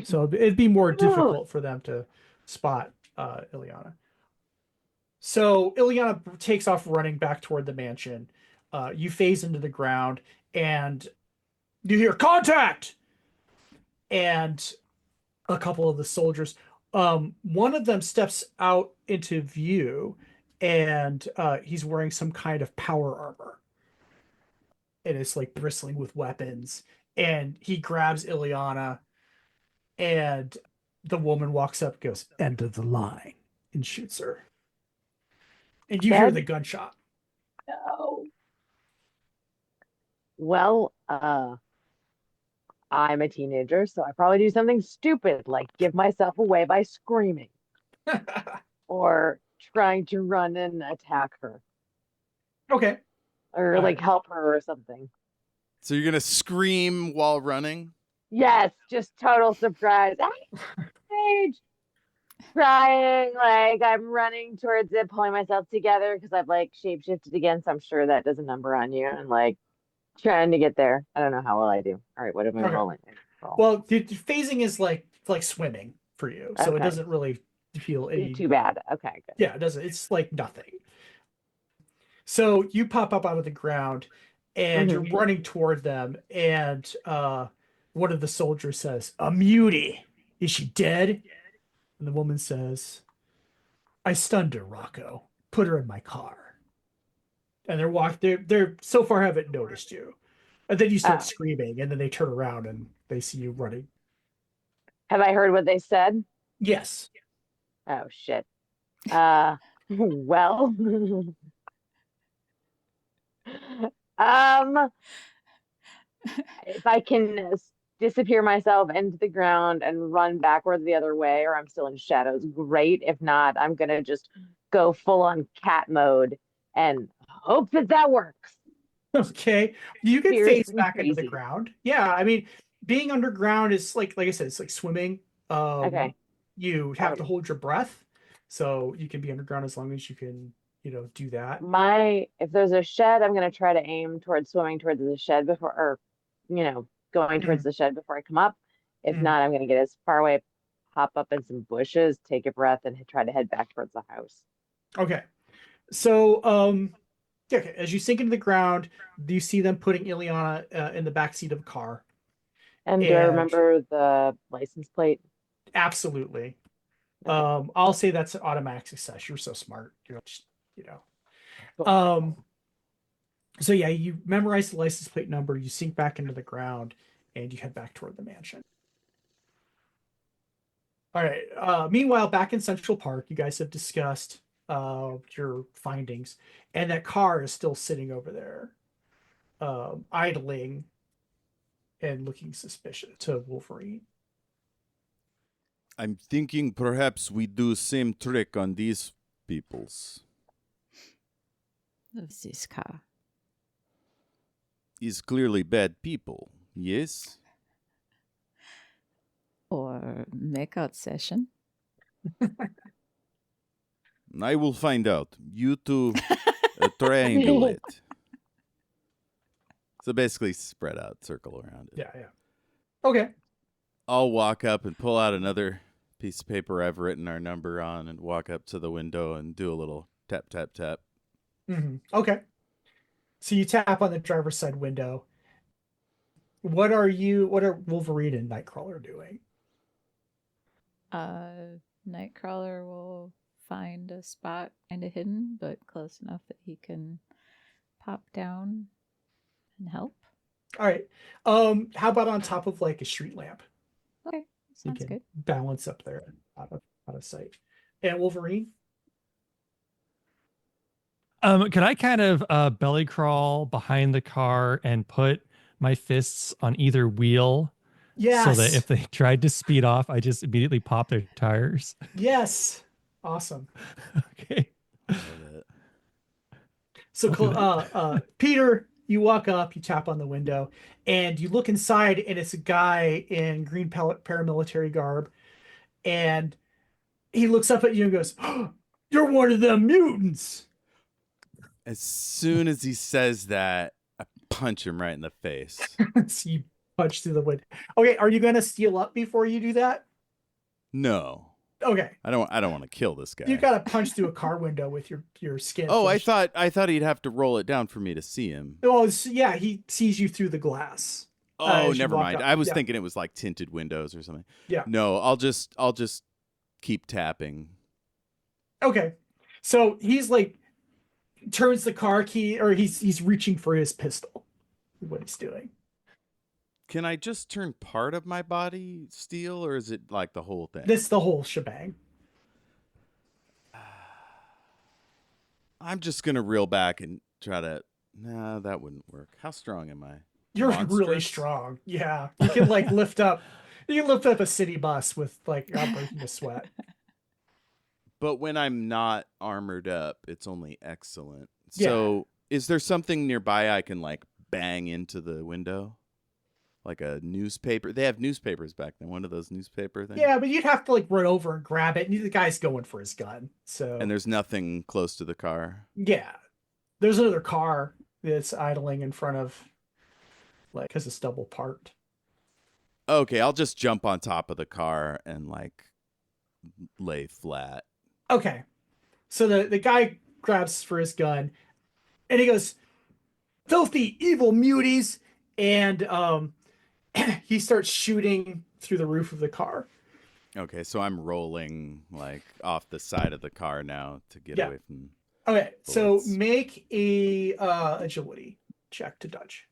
So it'd be more difficult for them to spot Ileana. So Ileana takes off running back toward the mansion. You phase into the ground and you hear contact, and a couple of the soldiers. One of them steps out into view, and he's wearing some kind of power armor, and it's like bristling with weapons. And he grabs Ileana, and the woman walks up, goes end of the line, and shoots her. And you hear the gunshot. No. Well, I'm a teenager, so I probably do something stupid like give myself away by screaming or trying to run and attack her Okay. or like help her or something. So you're gonna scream while running? Yes, just total surprise. Stage. Crying, like I'm running towards it, pulling myself together because I've like shapeshifted again, so I'm sure that does a number on you and like trying to get there. I don't know how well I do. All right, what am I rolling? Well, the phasing is like swimming for you, so it doesn't really feel any too bad. Okay, good. Yeah, it doesn't. It's like nothing. So you pop up out of the ground and you're running toward them, and one of the soldiers says, "A mutie. Is she dead?" And the woman says, "I stunned her, Rocco. Put her in my car." And they're so far haven't noticed you. And then you start screaming, and then they turn around and they see you running. Have I heard what they said? Yes. Oh shit. Well. If I can disappear myself into the ground and run backwards the other way, or I'm still in shadows, great. If not, I'm gonna just go full on cat mode and hope that works. Okay, you can phase back crazy. into the ground. Yeah, I mean, being underground is like I said, it's like swimming. Okay. You have to hold your breath, so you can be underground as long as you can, do that. If there's a shed, I'm gonna try to aim towards swimming towards the shed before, or going towards the shed before I come up. If not, I'm gonna get as far away, hop up in some bushes, take a breath, and try to head back towards the house. Okay, so okay, as you sink into the ground, you see them putting Ileana in the back seat of a car. And do I remember the license plate? Absolutely. Okay. I'll say that's an automatic success. You're so smart. Cool. So yeah, you memorize the license plate number, you sink back into the ground, and you head back toward the mansion. All right. Meanwhile, back in Central Park, you guys have discussed your findings, and that car is still sitting over there. idling and looking suspicious to Wolverine. I'm thinking perhaps we do same trick on these peoples. This car. Is clearly bad people, yes? Or make-out session. I will find out. You two triangulate. So basically spread out, circle around it. Yeah. Okay. I'll walk up and pull out another piece of paper I've written our number on and walk up to the window and do a little tap, tap, tap. Mm-hmm. Okay. So you tap on the driver's side window. What are Wolverine and Nightcrawler doing? Nightcrawler will find a spot kind of hidden, but close enough that he can pop down and help. All right. How about on top of like a street lamp? Okay, You sounds can good. balance up there out of sight. And Wolverine? Could I kind of belly crawl behind the car and put my fists on either wheel Yes. so that if they tried to speed off, I just immediately pop their tires? Yes. Awesome. Okay. So Peter, you walk up, you tap on the window, and you look inside, and it's a guy in green paramilitary garb, and he looks up at you and goes, "Oh, you're one of them mutants." As soon as he says that, I punch him right in the face. So you punch through the window. Okay, are you gonna steal up before you do that? No. Okay. I don't want to kill this guy. You gotta punch through a car window with your skin. Oh, I flashed. thought he'd have to roll it down for me to see him. Oh, yeah, he sees you through the glass. Oh, as you never walk mind. up. I was Yeah. thinking it was like tinted windows or something. Yeah. No, I'll just keep tapping. Okay. So he's like turns the car key, or he's reaching for his pistol. What he's doing. Can I just turn part of my body steel, or is it like the whole thing? This the whole shebang. I'm just gonna reel back and try to. Nah, that wouldn't work. How strong am I? You're really Monstrous? strong. Yeah. You can like lift up a city bus with like not breaking a sweat. But when I'm not armored up, it's only excellent. So, is there something nearby I can like bang into the window? Like a newspaper? They have newspapers back then. One of those newspaper things? Yeah, but you'd have to like run over and grab it. And the guy's going for his gun. So And there's nothing close to the car. yeah. There's another car that's idling in front of like because it's double parked. Okay, I'll just jump on top of the car and like lay flat. Okay. So the guy grabs for his gun and he goes, "Filthy evil muties," and he starts shooting through the roof of the car. Okay, so I'm rolling like off the side of the car now to get Yeah. away from. Okay, so Bullets. make a agility check to dodge.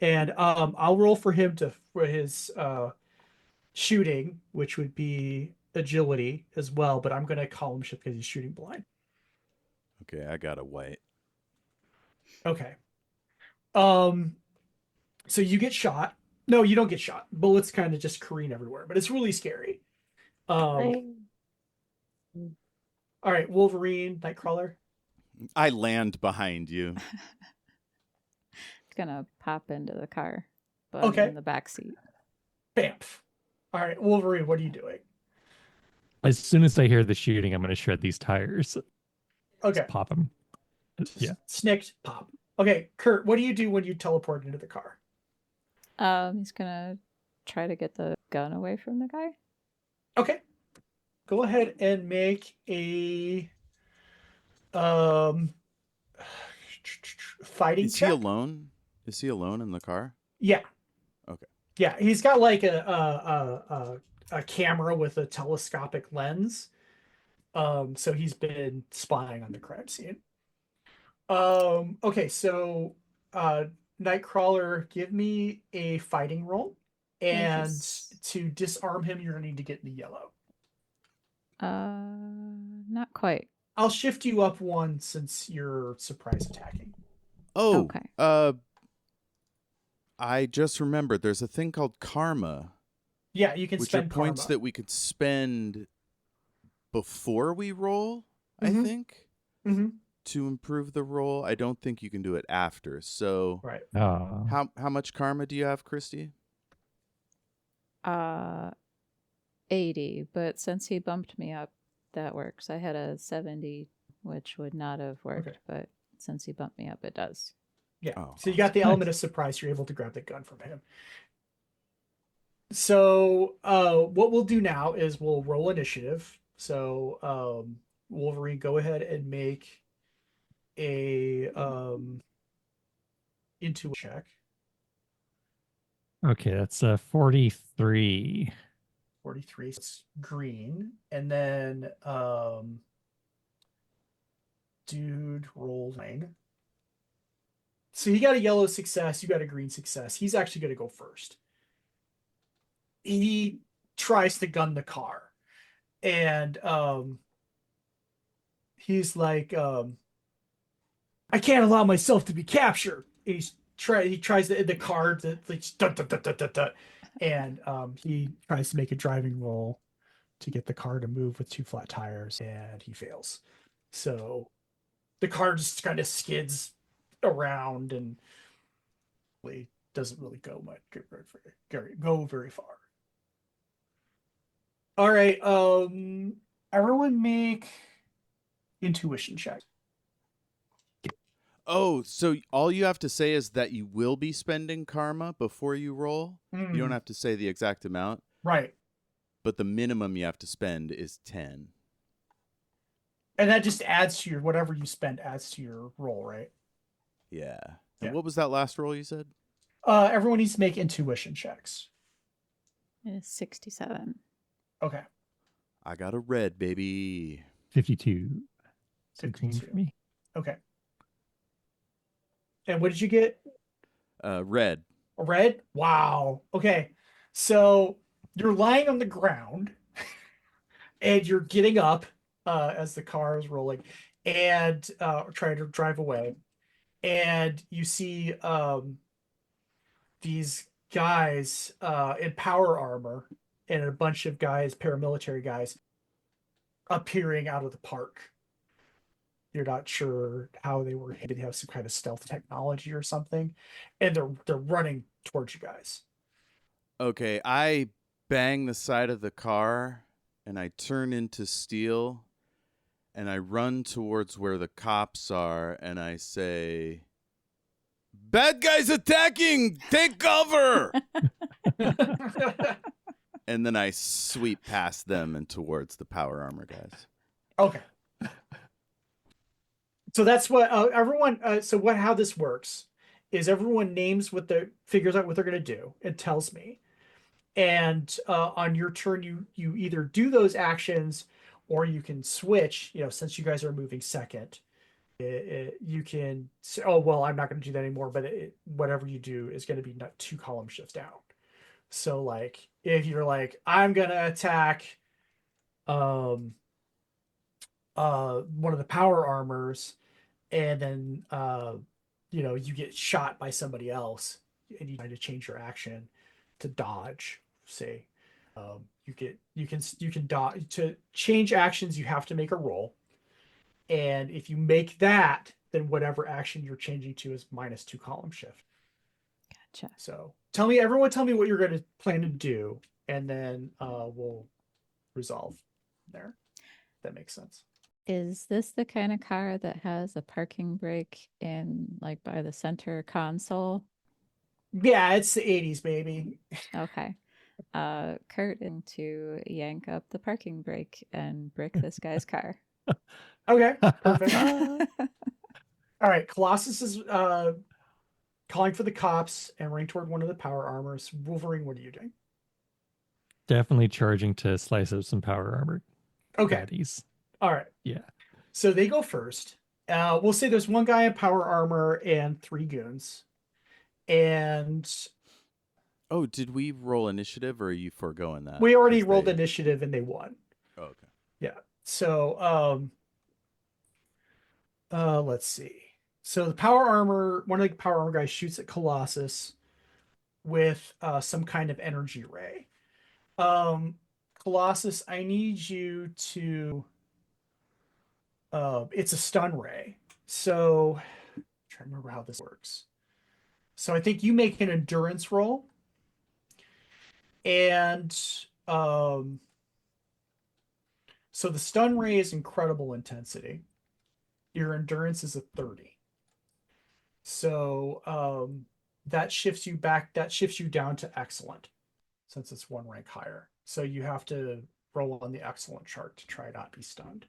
And I'll roll for him for his shooting, which would be agility as well, but I'm gonna column shift because he's shooting blind. Okay, I got a white. Okay. So you get shot. No, you don't get shot. Bullets kind of just careen everywhere, but it's really scary. All right, Wolverine, Nightcrawler. I land behind you. Gonna pop into the car, but Okay. in the back seat. Bamf. All right, Wolverine, what are you doing? As soon as I hear the shooting, I'm going to shred these tires. Okay. Pop them. Yeah. Snicked, pop. Okay, Kurt, what do you do when you teleport into the car? He's gonna try to get the gun away from the guy. Okay. Go ahead and make a fighting Is check. he alone? Is he alone in the car? Yeah. Okay. Yeah, he's got like a camera with a telescopic lens. So he's been spying on the crime scene. Okay, so Nightcrawler, give me a fighting roll. And Yes. to disarm him, you're gonna need to get in the yellow. Not quite. I'll shift you up one since you're surprise attacking. Oh, Okay. I just remembered there's a thing called karma, Yeah, you can which are spend points karma. that we could spend before we roll, I Mhm. think, Mm-hmm. to improve the roll. I don't think you can do it after. So Right. how much karma do you have, Kristy? 80, but since he bumped me up, that works. I had a 70, which would not have worked, Okay. but since he bumped me up, it does. Yeah. Oh, So you got the Nice. element of surprise. You're able to grab the gun from him. So what we'll do now is we'll roll initiative. So Wolverine, go ahead and make a intuition check. Okay, that's 43. 43. So it's green. And then dude rolled 9. So he got a yellow success, you got a green success. He's actually going to go first. He tries to gun the car. And he's like, I can't allow myself to be captured. And he tries the car to like dun, dun, dun, dun, dun, dun. And he tries to make a driving roll to get the car to move with 2 flat tires, and he fails. So the car just kind of skids around and doesn't really go very far. All right, everyone make intuition check. Oh, so all you have to say is that you will be spending karma before you roll? You don't have to say the exact amount? Right. But the minimum you have to spend is 10. And that just adds to your, whatever you spend adds to your roll, right? Yeah. And Yeah. what was that last roll you said? Everyone needs to make intuition checks. It's 67. Okay. I got a red, baby. 52. So green 52. for me. Okay. And what did you get? Red. A red? Wow. Okay. So you're lying on the ground and you're getting up as the car is rolling and trying to drive away. And you see these guys in power armor and a bunch of guys, paramilitary guys, appearing out of the park. You're not sure how they were. Maybe they have some kind of stealth technology or something, and they're running towards you guys. Okay, I bang the side of the car and I turn into steel and I run towards where the cops are and I say, "Bad guys attacking! Take cover!" And then I sweep past them and towards the power armor guys. Okay. So that's what everyone. How this works is everyone names figures out what they're going to do and tells me, and on your turn you either do those actions or you can switch. Since you guys are moving second, you can say, oh well, I'm not going to do that anymore. But whatever you do is going to be not 2 column shifts down. So like if you're like I'm going to attack one of the power armors, and then you get shot by somebody else and you try to change your action to dodge, say, you can dodge. To change actions you have to make a roll, and if you make that, then whatever action you're changing to is minus 2 column shift. Gotcha. So everyone tell me what you're going to plan to do, and then we'll resolve there. That makes sense. Is this the kind of car that has a parking brake in like by the center console? Yeah, it's the 80s, baby. Okay. Kurt in to yank up the parking brake and brick this guy's car. Okay, perfect. All right, Colossus is calling for the cops and running toward one of the power armors. Wolverine, what are you doing? Definitely charging to slice up some power armor. Okay. Baddies. All right. Yeah. So they go first. We'll say there's one guy in power armor and 3 goons. And Oh, did we roll initiative or are you foregoing that? we already 'Cause rolled they- initiative and they won. Oh, okay. Yeah. So let's see. So one of the power armor guys shoots at Colossus. with some kind of energy ray. Colossus, I need you to. It's a stun ray. So, I'm trying to remember how this works. So I think you make an endurance roll, and so the stun ray is incredible intensity. Your endurance is a 30. So that shifts you back. That shifts you down to excellent, since it's one rank higher. So you have to roll on the excellent chart to try not be stunned.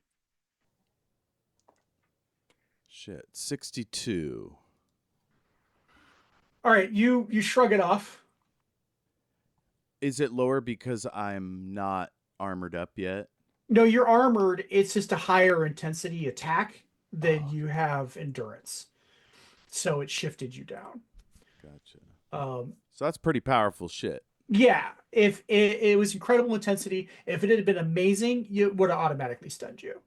Shit, 62. All right, you shrug it off. Is it lower because I'm not armored up yet? No, you're armored. It's just a higher intensity attack than you have endurance. So it shifted you down. Gotcha. So that's pretty powerful shit. Yeah, if it was incredible intensity, if it had been amazing, it would have automatically stunned you.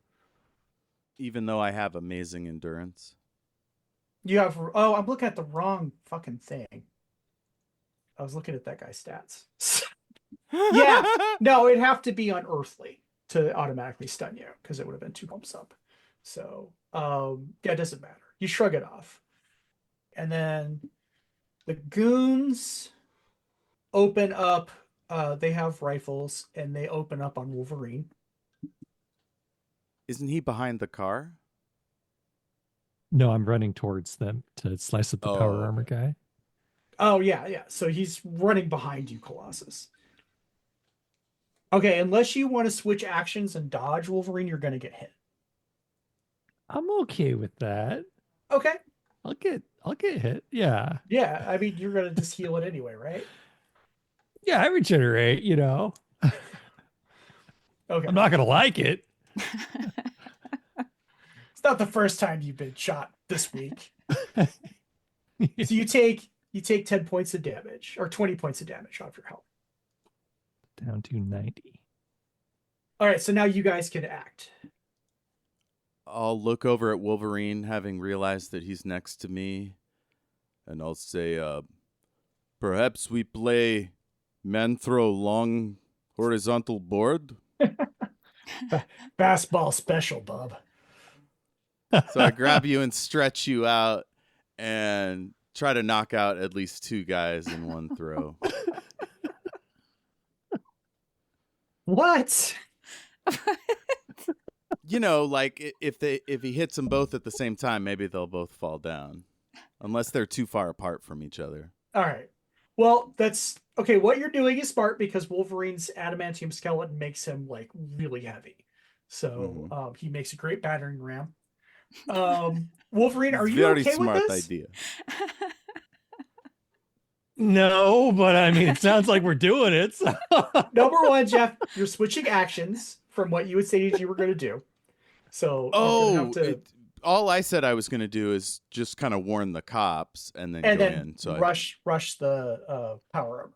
Even though I have amazing endurance. You have, oh, I'm looking at the wrong fucking thing. I was looking at that guy's stats. Yeah, no, it'd have to be unearthly to automatically stun you because it would have been 2 bumps up. So, yeah, it doesn't matter. You shrug it off. And then the goons open up. They have rifles and they open up on Wolverine. Isn't he behind the car? No, I'm running towards them to slice up the power armor guy. Oh, yeah. So he's running behind you, Colossus. Okay, unless you want to switch actions and dodge Wolverine, you're going to get hit. I'm okay with that. Okay. I'll get hit. Yeah. Yeah, I mean, you're going to just heal it anyway, right? Yeah, I regenerate, you know. Okay. I'm not going to like it. It's not the first time you've been shot this week. So you take 10 points of damage, or 20 points of damage off your health. Down to 90. All right, so now you guys can act. I'll look over at Wolverine, having realized that he's next to me, and I'll say, perhaps we play man throw long horizontal board? Fastball special, bub. So I grab you and stretch you out and try to knock out at least 2 guys in one throw. What? You know, like if he hits them both at the same time, maybe they'll both fall down, unless they're too far apart from each other. All right. Well, that's okay. What you're doing is smart because Wolverine's adamantium skeleton makes him like really heavy. So he makes a great battering ram. Wolverine, are you very okay smart with this? idea. No, but I mean, it sounds like we're doing it. So. Number one, Jeff, you're switching actions from what you had stated you were going to do. So all I said I was going to do is just kind of warn the cops and then go in. So rush the power armor.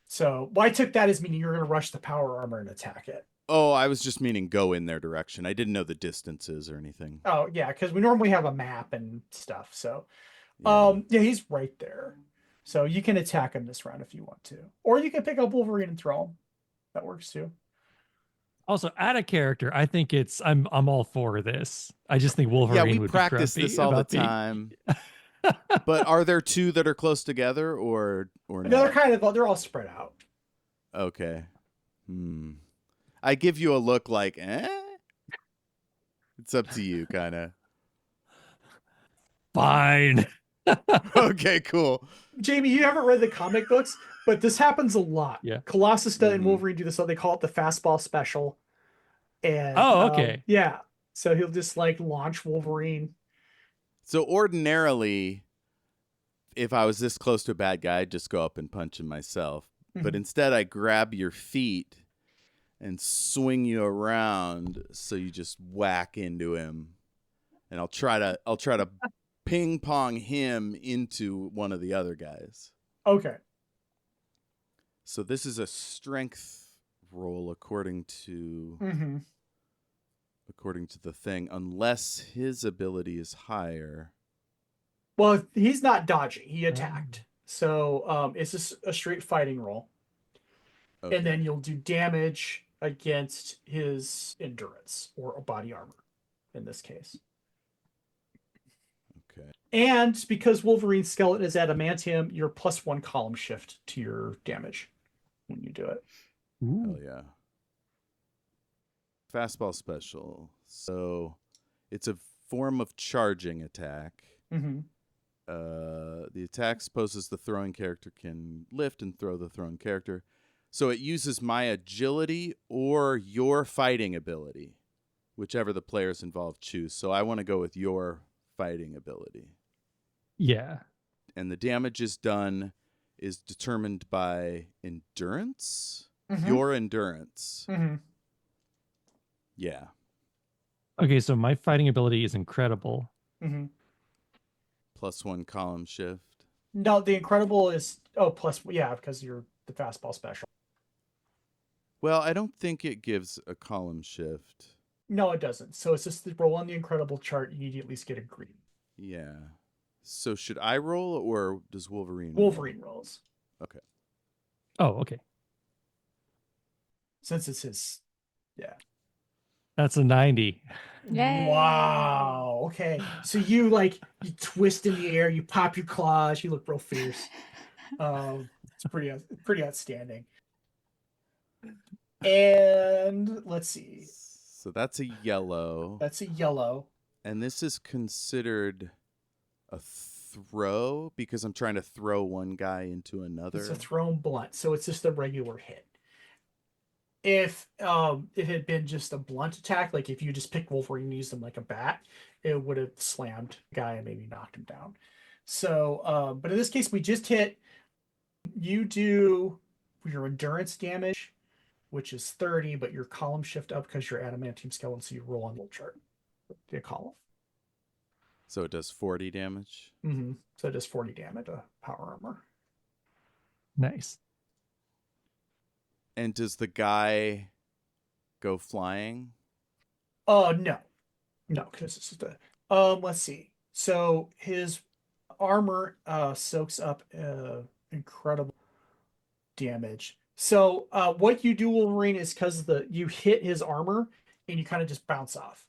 So I took that as meaning you're going to rush the power armor and attack it. Oh, I was just meaning go in their direction. I didn't know the distances or anything. Oh yeah, because we normally have a map and stuff. So yeah, he's right there. So you can attack him this round if you want to, or you can pick up Wolverine and throw him. That works too. Also, out of character, I think I'm all for this. I just think Wolverine we would practice be this all the time. But are there 2 that are close together or No, not? they're all spread out. Okay. I give you a look like, It's up to you, kind of. Fine. Okay, cool. Jayme, you haven't read the comic books, but this happens a lot. Yeah. Colossus and Wolverine do this, so they call it the fastball special. And okay. Yeah. So he'll just like launch Wolverine. So ordinarily, if I was this close to a bad guy, I'd just go up and punch him myself. But instead, I grab your feet and swing you around so you just whack into him. And I'll try to ping pong him into one of the other guys. Okay. So this is a strength roll according to the thing, unless his ability is higher. Well, he's not dodging. He attacked. So it's just a straight fighting roll. Okay. And then you'll do damage against his endurance or body armor in this case. Okay. And because Wolverine's skeleton is adamantium, you're +1 column shift to your damage when you do it. Hell yeah. Fastball special. So it's a form of charging attack. Mm-hmm. The attack supposes the throwing character can lift and throw the throwing character. So it uses my agility or your fighting ability, whichever the players involved choose. So I want to go with your fighting ability. Yeah. And the damage is determined by endurance? Mm-hmm. Your endurance. Mm-hmm. Yeah. Okay, so my fighting ability is incredible. Mm-hmm. +1 column shift. No, the incredible is because you're the fastball special. Well, I don't think it gives a column shift. No, it doesn't. So it's just the roll on the incredible chart. You need to at least get a green. Yeah. So should I roll or does Wolverine? Wolverine rolls. Okay. Oh, okay. Since it's his. Yeah. That's a 90. Yay. Wow. Okay. So you twist in the air, you pop your claws, you look real fierce. It's pretty outstanding. And let's see. So that's a yellow. That's a yellow. And this is considered a throw because I'm trying to throw one guy into another. It's a thrown blunt, so it's just a regular hit. If it had been just a blunt attack, like if you just picked Wolverine and used him like a bat, it would have slammed the guy and maybe knocked him down. So, but in this case, we just hit. You do your endurance damage, which is 30, but your column shift up because you're adamantium skeleton, so you roll on the chart. The column. So it does 40 damage. Mm-hmm. So it does 40 damage to power armor. Nice. And does the guy go flying? No, because this is the. Let's see. So his armor soaks up incredible damage. So what you do, Wolverine, is because you hit his armor and you kind of just bounce off.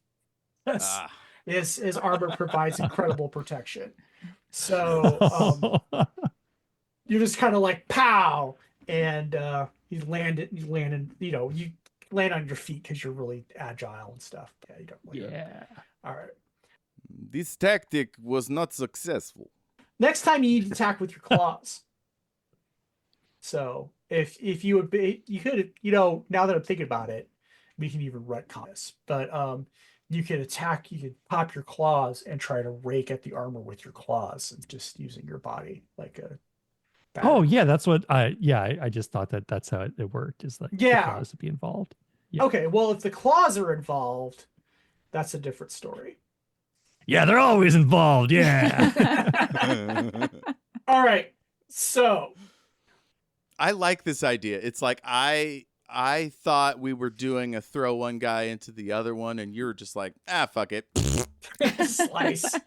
His armor provides incredible protection. So you're just kind of like pow, and you land on your feet because you're really agile and stuff. Yeah, you don't. Yeah. All right. This tactic was not successful. Next time you need to attack with your claws. So if you would be, you could, now that I'm thinking about it, we can even retcon this. But you could attack, you could pop your claws and try to rake at the armor with your claws and just using your body like a bat. Oh yeah, that's what I just thought that's how it worked, is like the claws would be involved. Yeah. Okay, well if the claws are involved, that's a different story. Yeah, they're always involved. Yeah. All right. So I like this idea. It's like I thought we were doing a throw one guy into the other one, and you were just like, fuck it. Slice.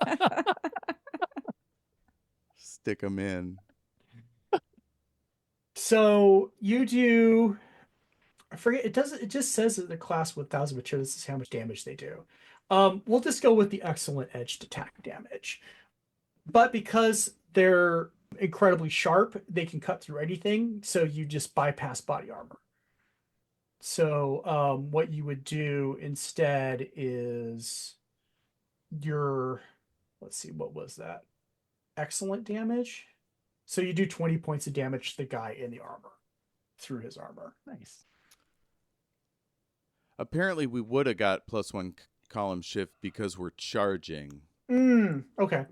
Stick them in. So you do. I forget. It doesn't. It just says that the class with 1,000 materials is how much damage they do. We'll just go with the excellent edged attack damage. But because they're incredibly sharp, they can cut through anything. So you just bypass body armor. So what you would do instead is let's see, what was that? Excellent damage. So you do 20 points of damage to the guy in the armor through his armor. Nice. Apparently, we would have got +1 column shift because we're charging. Okay.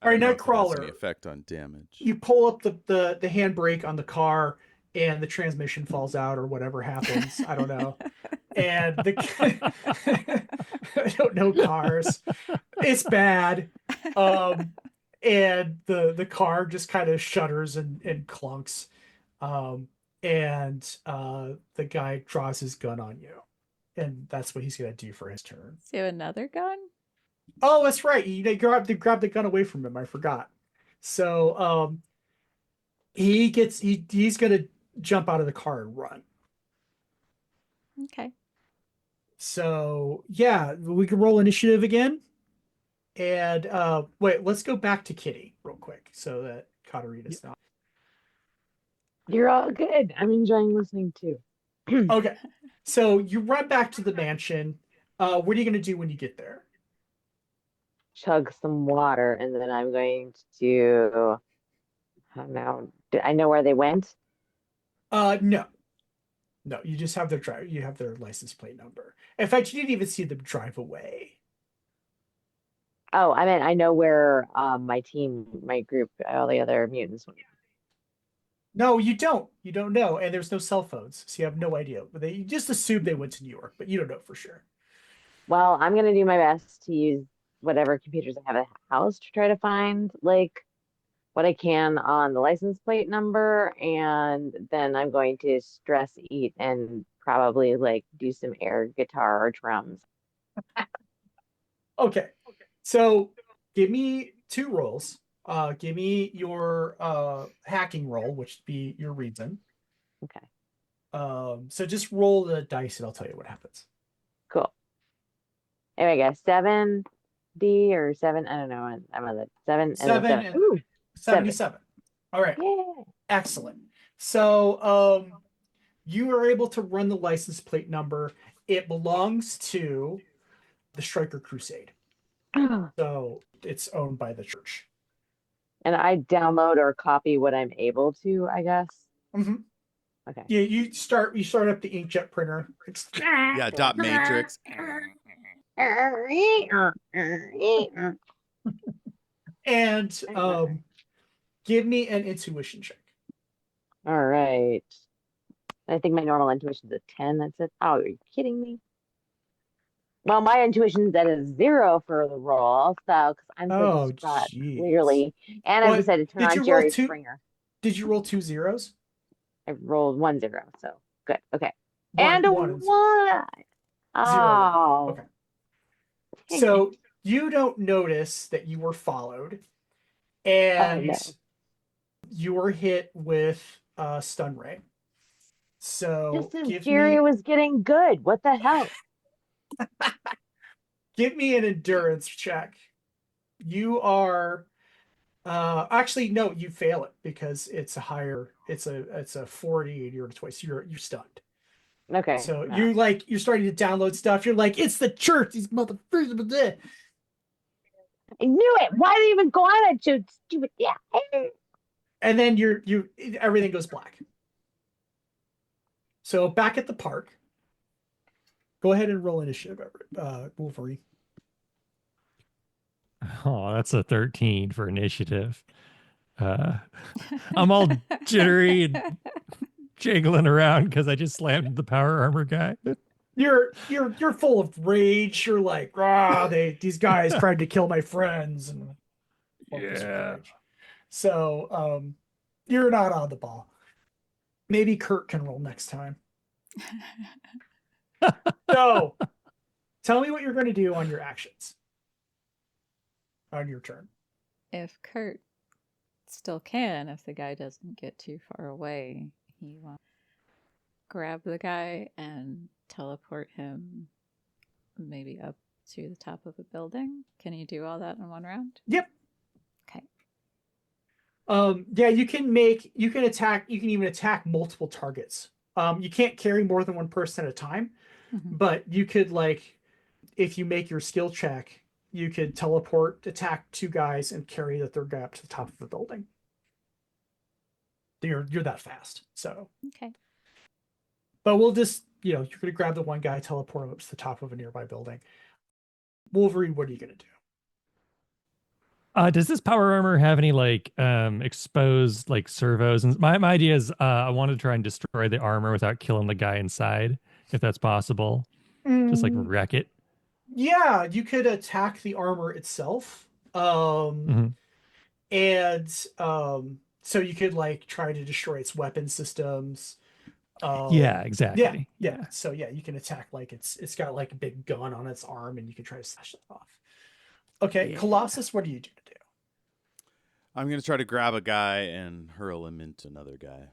All right, Nightcrawler. Any effect on damage? You pull up the handbrake on the car, and the transmission falls out, or whatever happens. I don't know. And I don't know cars. It's bad. And the car just kind of shudders and clunks. And the guy draws his gun on you. And that's what he's going to do for his turn. So another gun? Oh, that's right. You grab the gun away from him. I forgot. So he's gonna jump out of the car and run. Okay. So yeah, we can roll initiative again. And wait, let's go back to Kitty real quick so that Katarina's not. You're all good. I'm enjoying listening too. Okay. So you run back to the mansion. What are you gonna do when you get there? Chug some water, and then I'm going to. I don't know. I know where they went? No. No, you just have you have their license plate number. In fact, you didn't even see them drive away. Oh, I meant I know where my team, my group, all the other mutants went. No, you don't. You don't know, and there's no cell phones, so you have no idea. But you just assume they went to New York, but you don't know for sure. Well, I'm gonna do my best to use whatever computers I have at the house to try to find like what I can on the license plate number, and then I'm going to stress eat and probably like do some air guitar or drums. Okay. So give me 2 rolls. Give me your hacking roll, which would be your reason. Okay, So just roll the dice and I'll tell you what happens. cool. Anyway, guys, 7D or 7, I don't know. I'm on the 7 and 7 then 7. and Ooh, 77. All right. yeah. Excellent. So you are able to run the license plate number. It belongs to the Striker Crusade. So it's owned by the church. And I download or copy what I'm able to, I guess. Mm-hmm. Okay. Yeah, you start up the inkjet printer. Yeah, dot matrix. And give me an intuition check. All right. I think my normal intuition is a 10. That's it. Oh, are you kidding me? Well, my intuition is at a 0 for the roll, so because I'm so Oh, distraught, jeez. clearly. And I Well, decided to turn did on you roll Jerry two- Springer. Did you roll 2 zeros? I rolled 1 0, so good. Okay. One- and a one 1. and zero. Oh. Okay. So you don't notice that you were followed, and no. you were hit with a stun ray. So Just as Jerry was getting good. What the hell? give me an endurance check. You are actually no, you fail it because it's a higher. It's a 40 and you're twice. You're stunned. Okay. So no. you're starting to download stuff. You're like, it's the church. These motherfuckers. I knew it. Why did you even go on it, you stupid? Yeah. And then everything goes black. So back at the park, go ahead and roll initiative, Wolverine. Oh, that's a 13 for initiative. I'm all jittery and jiggling around because I just slammed the power armor guy. You're full of rage. You're like, these guys tried to kill my friends, and Yeah. So you're not on the ball. Maybe Kurt can roll next time. So tell me what you're going to do on your actions. On your turn. If Kurt still can, if the guy doesn't get too far away, he will grab the guy and teleport him maybe up to the top of a building. Can you do all that in one round? Yep. Okay. Yeah, you can even attack multiple targets. You can't carry more than one person at a time, but you could, like, if you make your skill check, you could teleport, attack 2 guys, and carry the 3rd guy up to the top of the building. You're that fast. So okay. But we'll just, you're gonna grab the one guy, teleport him up to the top of a nearby building. Wolverine, what are you gonna do? Does this power armor have any like exposed like servos? And my idea is I want to try and destroy the armor without killing the guy inside, if that's possible. Just like wreck it. Yeah, you could attack the armor itself. And so you could like try to destroy its weapon systems. Yeah, exactly. Yeah. So yeah, you can attack, like it's got like a big gun on its arm, and you can try to slash it off. Okay, Yeah. Colossus, what are you gonna do? I'm going to try to grab a guy and hurl him into another guy.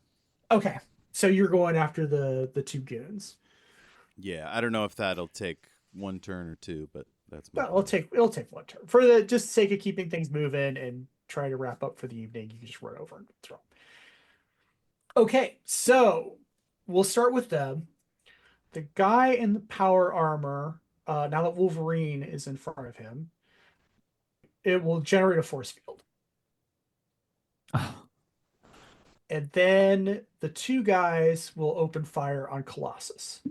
Okay. So you're going after the two goons. Yeah, I don't know if that'll take one turn or two, but that's my It'll take one turn. For the just sake of keeping things moving and trying to wrap up for the evening, you can just run over and throw. Okay, so we'll start with them. The guy in the power armor, now that Wolverine is in front of him, it will generate a force field. And then the two guys will open fire on Colossus.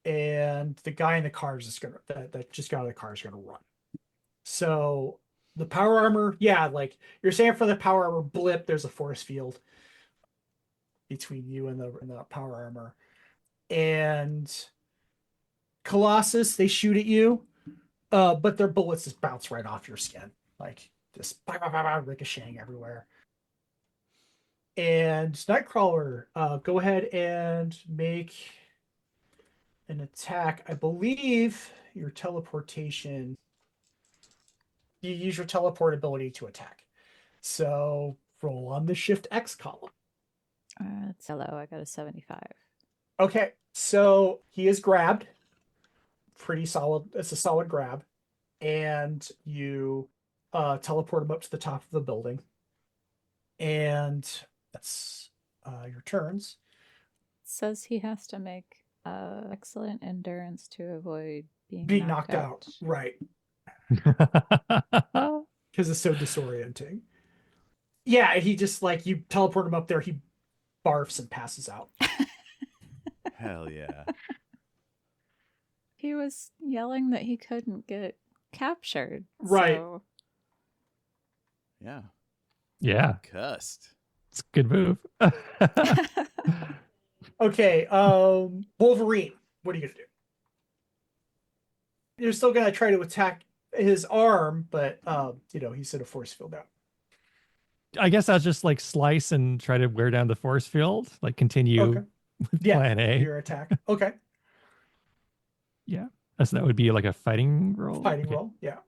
And the guy in the car is just gonna that just got out of the car is gonna run. So the power armor, yeah, like you're saying for the power armor blip, there's a force field between you and the power armor. And Colossus, they shoot at you, but their bullets just bounce right off your skin, like just ricocheting everywhere. And Nightcrawler, go ahead and make an attack. I believe your teleportation, you use your teleport ability to attack. So roll on the Shift X column. It's hello. I got a 75. Okay, so he is grabbed. Pretty solid. It's a solid grab. And you teleport him up to the top of the building. And that's your turns. It says he has to make excellent endurance to avoid being knocked out. Right. Because it's so disorienting. Yeah, he just like you teleport him up there, he barfs and passes out. Hell yeah. He was yelling that he couldn't get captured. Right. So... Yeah. Yeah. Cussed. It's a good move. Okay, Wolverine, what are you gonna do? You're still gonna try to attack his arm, but he's in a force field now. I guess I'll just like slice and try to wear down the force field, like continue with plan A. Your attack. Okay. Yeah. So that would be like a fighting roll. Fighting roll, yeah.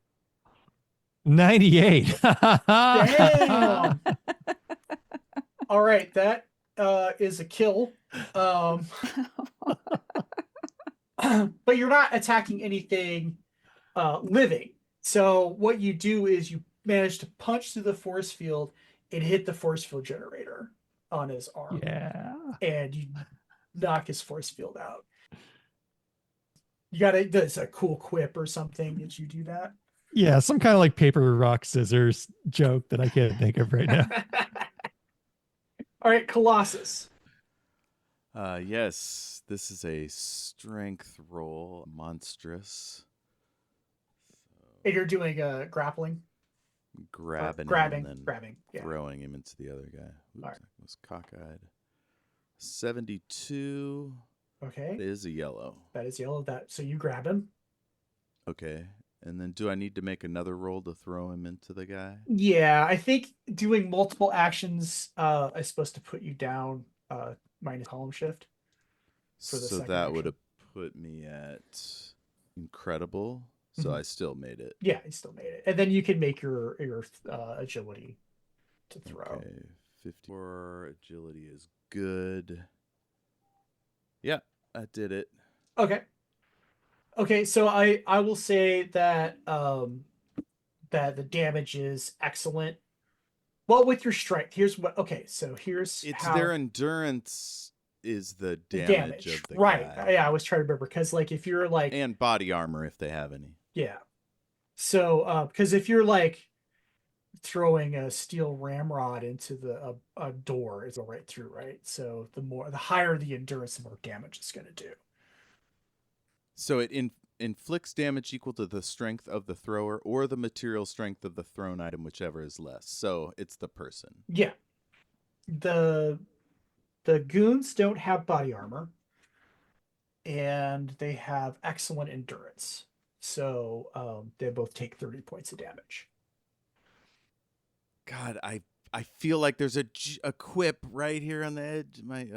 98. Damn. All right, that is a kill. But you're not attacking anything living. So what you do is you manage to punch through the force field and hit the force field generator on his arm. Yeah. And you knock his force field out. You got to, there's a cool quip or something that you do that. Yeah, some kind of like paper, rock, scissors joke that I can't think of right now. All right, Colossus. Yes, this is a strength roll, monstrous. And you're doing a grappling? Grabbing, yeah. throwing him into the other guy. Oops, All right. I was cockeyed. 72. Okay. It is a yellow. That is yellow. So you grab him. Okay. And then do I need to make another roll to throw him into the guy? Yeah, I think doing multiple actions is supposed to put you down minus column shift. For the So second that action. would have put me at incredible. So I still made it. Yeah, you still made it. And then you can make your agility to throw. Okay. 54 agility is good. Yeah, I did it. Okay, so I will say that that the damage is excellent. Well, with your strength, here's how Their endurance is the damage of the right. guy. Yeah, I was trying to remember because like if you're like And body armor if they have any. yeah. So because if you're like throwing a steel ramrod into a door, it's go right through, right? So the higher the endurance, the more damage it's going to do. So it inflicts damage equal to the strength of the thrower or the material strength of the thrown item, whichever is less. So it's the person. Yeah. The goons don't have body armor, and they have excellent endurance. So they both take 30 points of damage. God, I feel like there's a quip right here on the edge. My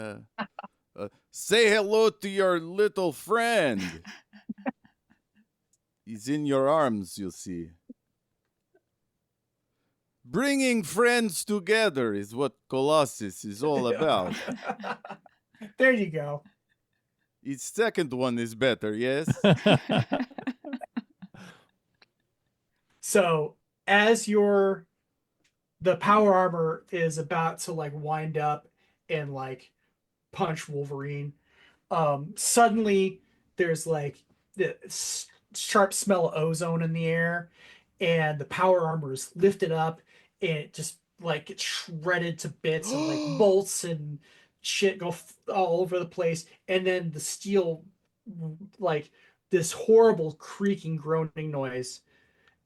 say hello to your little friend. He's in your arms, you'll see. Bringing friends together is what Colossus is all about. There you go. Its second one is better, yes? So as the power armor is about to like wind up and like punch Wolverine, suddenly there's like the sharp smell of ozone in the air, and the power armor is lifted up and it just like gets shredded to bits, and like bolts and shit go all over the place, and then the steel, like this horrible creaking, groaning noise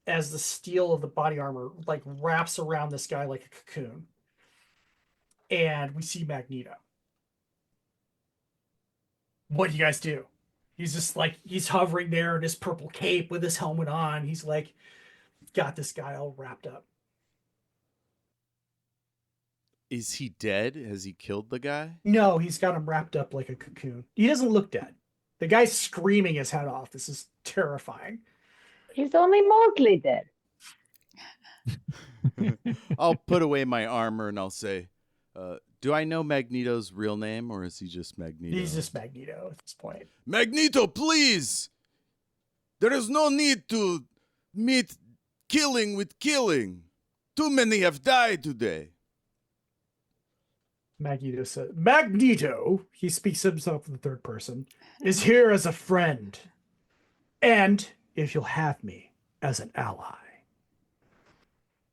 as the steel of the body armor like wraps around this guy like a cocoon, and we see Magneto. What do you guys do? He's just like, he's hovering there in his purple cape with his helmet on. He's like got this guy all wrapped up. Is he dead? Has he killed the guy? No, he's got him wrapped up like a cocoon. He doesn't look dead. The guy's screaming his head off. This is terrifying. He's only mostly dead. I'll put away my armor and I'll say, do I know Magneto's real name, or is he just Magneto? He's just Magneto at this point. Magneto, please! There is no need to meet killing with killing. Too many have died today. Magneto says, Magneto, he speaks of himself in the third person, is here as a friend. And if you'll have me as an ally.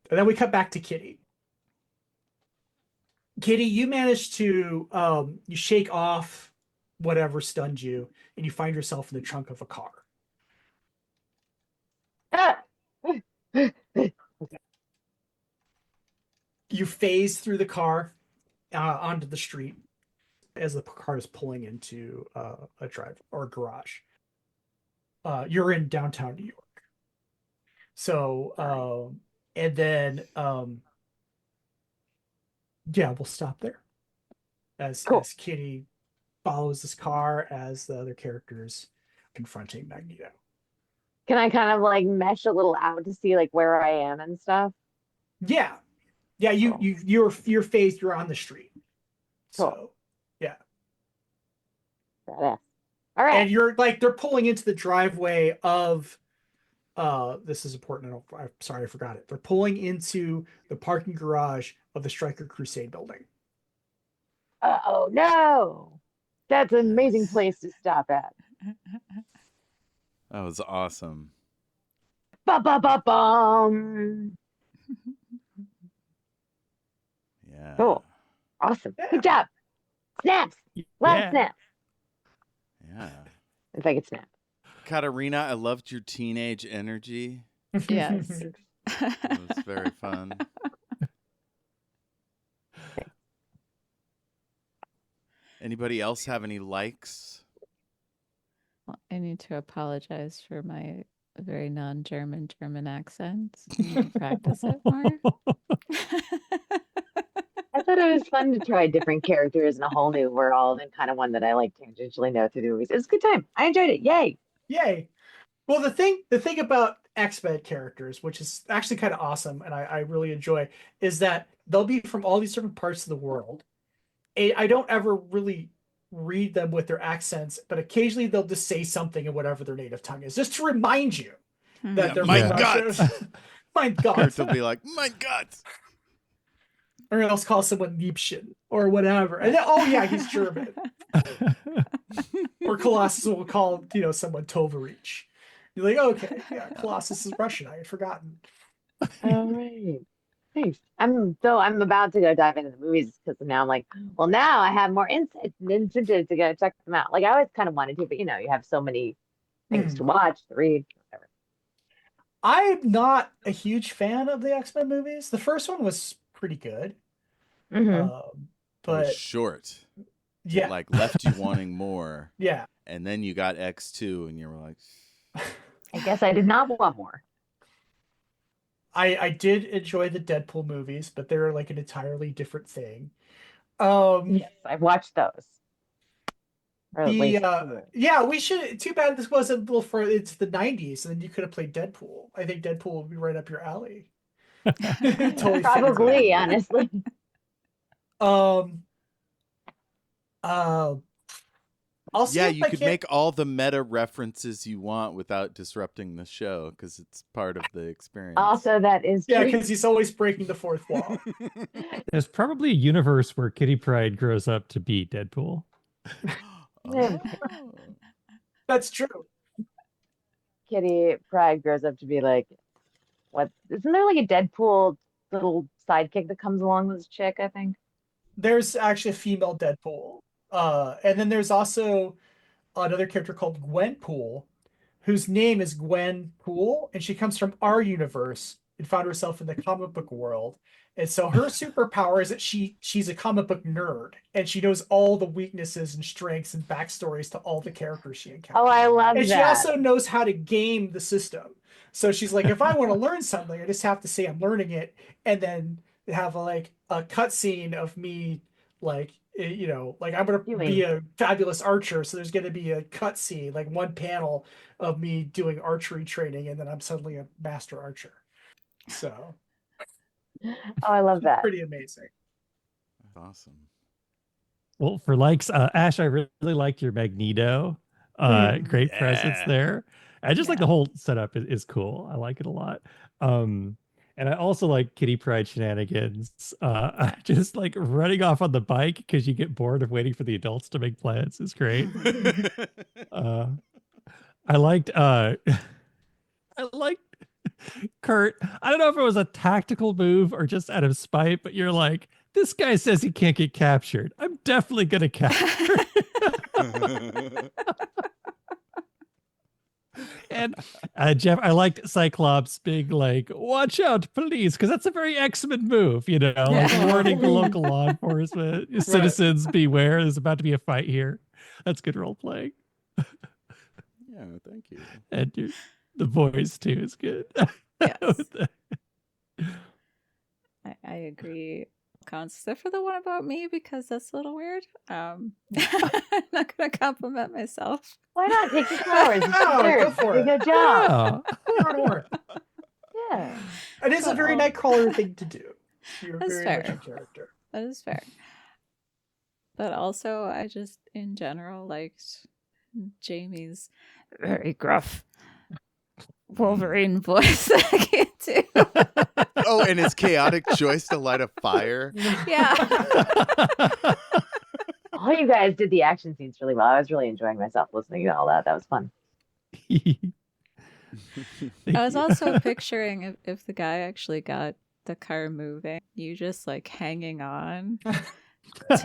And then we cut back to Kitty. Kitty, you manage to you shake off whatever stunned you, and you find yourself in the trunk of a car. Ah! You phase through the car onto the street as the car is pulling into a drive or a garage. You're in downtown New York. So, and then, yeah, we'll stop there. As Kitty follows this car as the other characters confronting Magneto. Can I kind of like mesh a little out to see like where I am and stuff? Yeah. Yeah, you're phased, you're on the street. Cool. So, yeah. Badass. All right. And you're like, they're pulling into the driveway of this is important. I'm sorry, I forgot it. They're pulling into the parking garage of the Stryker Crusade building. Oh no. That's an amazing place to stop at. That was awesome. Ba-ba-ba-bum. Yeah. Cool. Awesome. Yeah. Good job. Snaps. Last snap. Yeah. If I could snap. Katarina, I loved your teenage energy. Yes. It was very fun. Anybody else have any likes? Well, I need to apologize for my very non-German German accent. I need to practice it more. I thought it was fun to try different characters in a whole new world, and kind of one that I like tangentially know through the movies. It was a good time. I enjoyed it. Yay. Yay. Well, the thing about X-Men characters, which is actually kind of awesome, and I really enjoy, is that they'll be from all these different parts of the world. I don't ever really read them with their accents, but occasionally they'll just say something in whatever their native tongue is, just to remind you that they're my from God. Russia. My God. Kurt will be like, my God. Or else call someone Liebchen or whatever. And then, oh yeah, he's German. Or Colossus will call, someone Tovarich. You're like, okay, yeah, Colossus is Russian. I had forgotten. All right. Thanks. I'm about to go dive into the movies because now I'm like, well, now I have more insight and incentive to go check them out. Like I always kind of wanted to, but you have so many things to watch, to read, whatever. I'm not a huge fan of the X-Men movies. The first one was pretty good. Mm-hmm. But It was short. yeah, It like left you wanting more. yeah. And then you got X2 and you were like, I guess I did not want more. I did enjoy the Deadpool movies, but they're like an entirely different thing. Yes, I've watched those. Or at least yeah, we should. Too bad this wasn't a little further. It's the 90s, and then you could have played Deadpool. I think Deadpool would be right up your alley. Totally fits Probably, in. honestly. I'll see Yeah, if you I could can't. make all the meta references you want without disrupting the show because it's part of the experience. Also, that is Yeah, true. because he's always breaking the fourth wall. There's probably a universe where Kitty Pryde grows up to be Deadpool. Oh. That's true. Kitty Pryde grows up to be like, what? Isn't there like a Deadpool little sidekick that comes along with this chick, I think? There's actually a female Deadpool. And then there's also another character called Gwenpool, whose name is Gwen Pool, and she comes from our universe and found herself in the comic book world. And so her superpower is that she's a comic book nerd, and she knows all the weaknesses and strengths and backstories to all the characters she encounters. Oh, I love And that. she also knows how to game the system. So she's like, if I want to learn something, I just have to say I'm learning it, and then have a cutscene of me, like, you know, like I'm gonna be a fabulous archer. So there's gonna be a cutscene, like one panel of me doing archery training, and then I'm suddenly a master archer. So Oh, I love that. pretty amazing. Awesome. Well, for likes, Ash, I really liked your Magneto. Great presence there. I just like the whole setup is cool. I like it a lot. And I also like Kitty Pryde shenanigans. Just like running off on the bike because you get bored of waiting for the adults to make plans is great. I liked Kurt. I don't know if it was a tactical move or just out of spite, but you're like, this guy says he can't get captured. I'm definitely gonna capture him. And Jeff, I liked Cyclops being like, watch out, please, because that's a very X-Men move, you know, like warning the local law enforcement, citizens beware, there's about to be a fight here. That's good role playing. Yeah, thank you. And the voice too is good. Yes. I agree. Except for the one about me, because that's a little weird. I'm not gonna compliment myself. Why not take the flowers? Go for it. Good job. Yeah. It is a very Nightcrawler thing to do. You're That's very fair. much a character. That is fair. But also, I just, in general, liked Jayme's very gruff Wolverine voice that I can't do. Oh, and his chaotic choice to light a fire. Yeah. All you guys did the action scenes really well. I was really enjoying myself listening to all that. That was fun. I was also picturing if the guy actually got the car moving, you just like hanging on.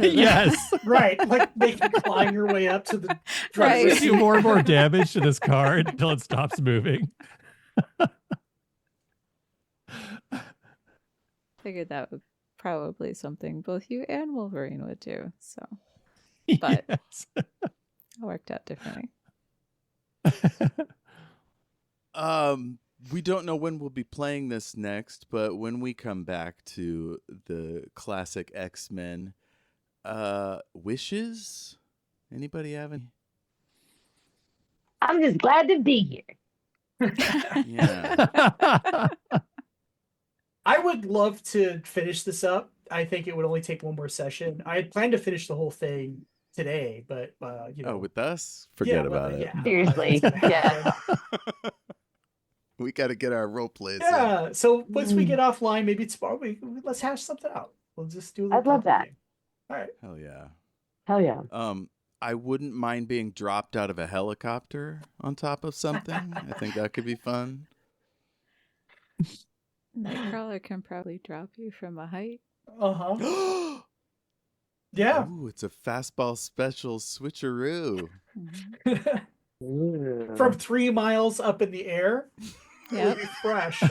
Yes. Right. Like they can climb your way up to the driver's Right. Do more and more damage to this car until it stops moving. Figured that would probably something both you and Wolverine would do. So, but yes. it worked out differently. We don't know when we'll be playing this next, but when we come back to the classic X-Men, wishes? Anybody have any? I'm just glad to be here. Yeah. I would love to finish this up. I think it would only take one more session. I had planned to finish the whole thing today, but you know. Oh, with us? Forget about it. Yeah. Seriously. Yeah. We got to get our role plays. Yeah. So once we get offline, maybe tomorrow, let's hash something out. We'll just do a little I'd love that. game. All right. Hell yeah. Hell yeah. I wouldn't mind being dropped out of a helicopter on top of something. I think that could be fun. Nightcrawler can probably drop you from a height. Uh-huh. Yeah. Ooh, it's a fastball special switcheroo. From 3 miles up in the air. Yep. Fresh.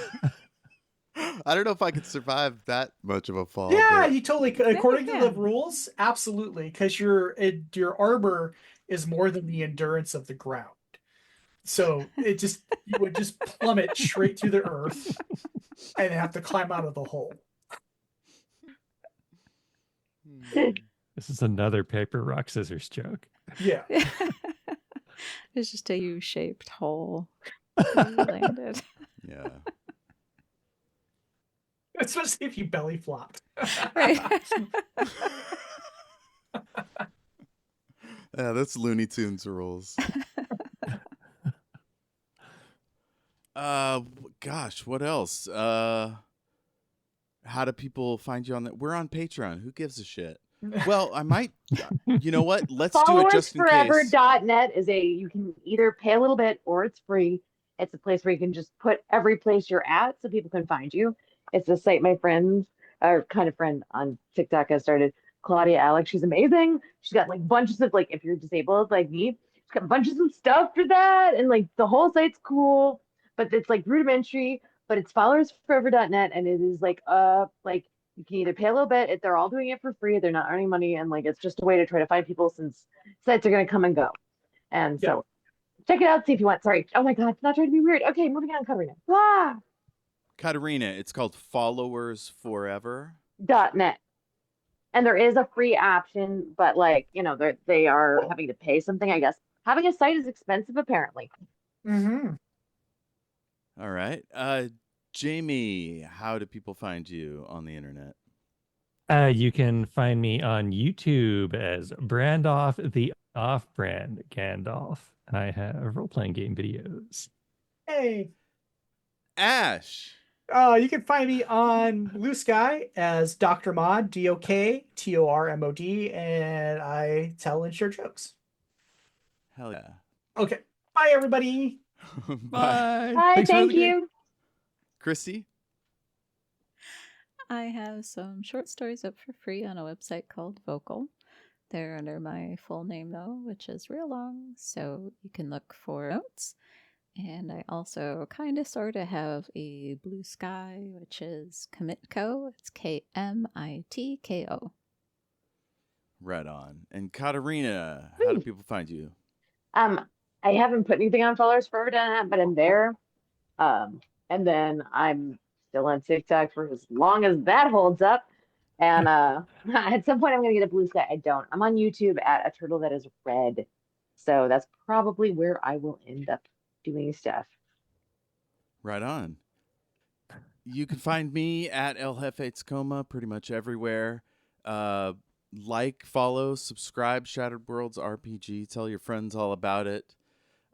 I don't know if I could survive that much of a fall. Yeah, but... you totally could. According to you the can. rules, absolutely, because your armor is more than the endurance of the ground. So you would just plummet straight to the earth and have to climb out of the hole. This is another paper, rock, scissors joke. Yeah. It's just a U-shaped hole. You landed. Yeah. Especially if you belly flopped. Right. Yeah, that's Looney Tunes rules. Gosh, what else? How do people find you on that? We're on Patreon. Who gives a shit? Well, I might. You know what? Let's do it just in case. Followersforever.net is you can either pay a little bit or it's free. It's a place where you can just put every place you're at so people can find you. It's a site my friend, or kind of friend on TikTok has started, Claudia Alex. She's amazing. She's got like bunches of, like, if you're disabled like me, she's got bunches of stuff for that. And like the whole site's cool, but it's like rudimentary, but it's followersforever.net. And it is like you can either pay a little bit. If they're all doing it for free, they're not earning money, and like it's just a way to try to find people since sites are going to come and go. And so check it out, see if you want. Sorry. Oh my God, it's not trying to be weird. Okay, moving on, Katarina. Katarina, it's called Followers Forever. .net. And there is a free option, but like, they are having to pay something, I guess. Having a site is expensive, apparently. Mm-hmm. All right. Jayme, how do people find you on the internet? You can find me on YouTube as Brandoff the Off-Brand Gandalf. I have role-playing game videos. Hey. Ash. You can find me on Blue Sky as Dr. Mod, DOKTORMOD, and I tell and share jokes. Hell yeah. Okay. Bye, everybody. Bye. Hi, Thanks for thank having me. you. Kristy? I have some short stories up for free on a website called Vocal. They're under my full name, though, which is real long, so you can look for notes. And I also kind of sort of have a Blue Sky, which is Kmitko. It's KMITKO. Right on. And Katarina, how do people find you? I haven't put anything on followersforever.net, but I'm there. And then I'm still on TikTok for as long as that holds up. And at some point I'm gonna get a Blue Sky. I don't. I'm on YouTube at A Turtle That Is Red. So that's probably where I will end up doing stuff. Right on. You can find me at El Jefe Tacoma pretty much everywhere. Like, follow, subscribe, Shattered Worlds RPG. Tell your friends all about it.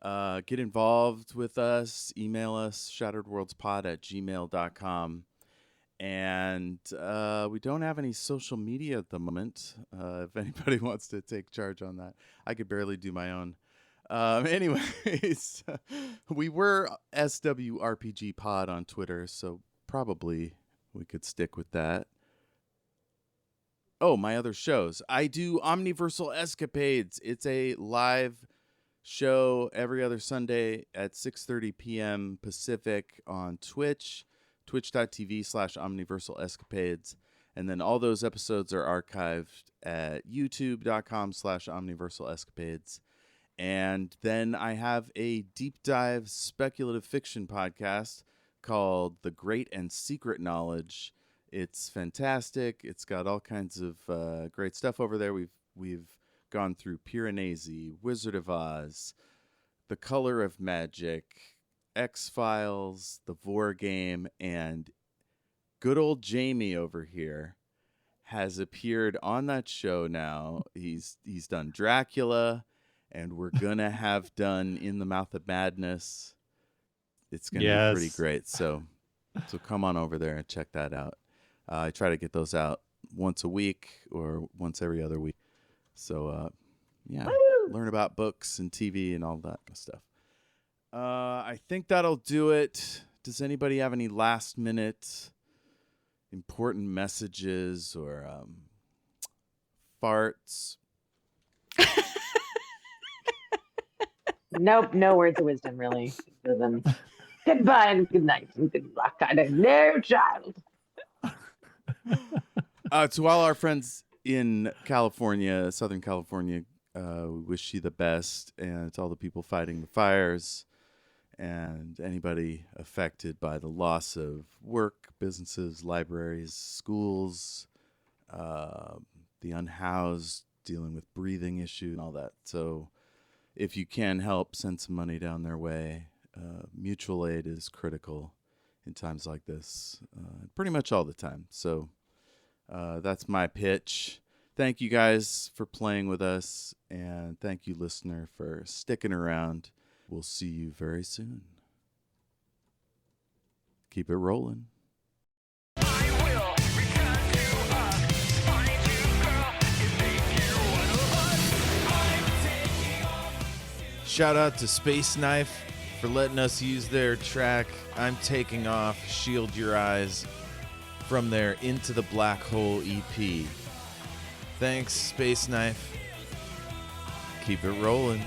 Get involved with us. Email us, shatteredworldspod@gmail.com. And we don't have any social media at the moment. If anybody wants to take charge on that, I could barely do my own. Anyways, we were SWRPG Pod on Twitter, so probably we could stick with that. Oh, my other shows. I do Omniversal Escapades. It's a live show every other Sunday at 6:30 p.m. Pacific on Twitch, twitch.tv/Omniversal Escapades. And then all those episodes are archived at youtube.com/Omniversal Escapades. And then I have a deep dive speculative fiction podcast called The Great and Secret Knowledge. It's fantastic. It's got all kinds of great stuff over there. We've gone through Piranesi, Wizard of Oz, The Color of Magic, X-Files, The Vor Game, and good old Jayme over here has appeared on that show now. He's done Dracula, and we're gonna have done In the Mouth of Madness. It's gonna be pretty great. So come on over there and check that out. I try to get those out once a week or once every other week. So learn about books and TV and all that kind of stuff. I think that'll do it. Does anybody have any last minute important messages or farts? Nope, no words of wisdom, really. Other than goodbye and good night and good luck. I don't know, child. To all our friends in California, Southern California, we wish you the best. And to all the people fighting the fires and anybody affected by the loss of work, businesses, libraries, schools, the unhoused, dealing with breathing issues and all that. So if you can help, send some money down their way. Mutual aid is critical in times like this, pretty much all the time. So that's my pitch. Thank you guys for playing with us, and thank you, listener, for sticking around. We'll see you very soon. Keep it rolling. Shout out to Space Knife for letting us use their track, I'm Taking Off, Shield Your Eyes, from their Into the Black Hole EP. Thanks, Space Knife. Keep it rolling.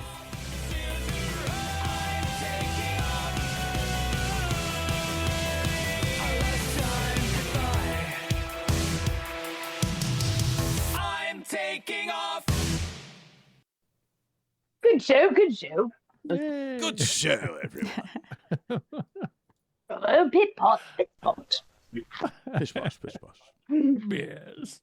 Good show, good show. Good show, everyone. Oh, pit pot, pit pot. Pish posh, pish posh. Yes.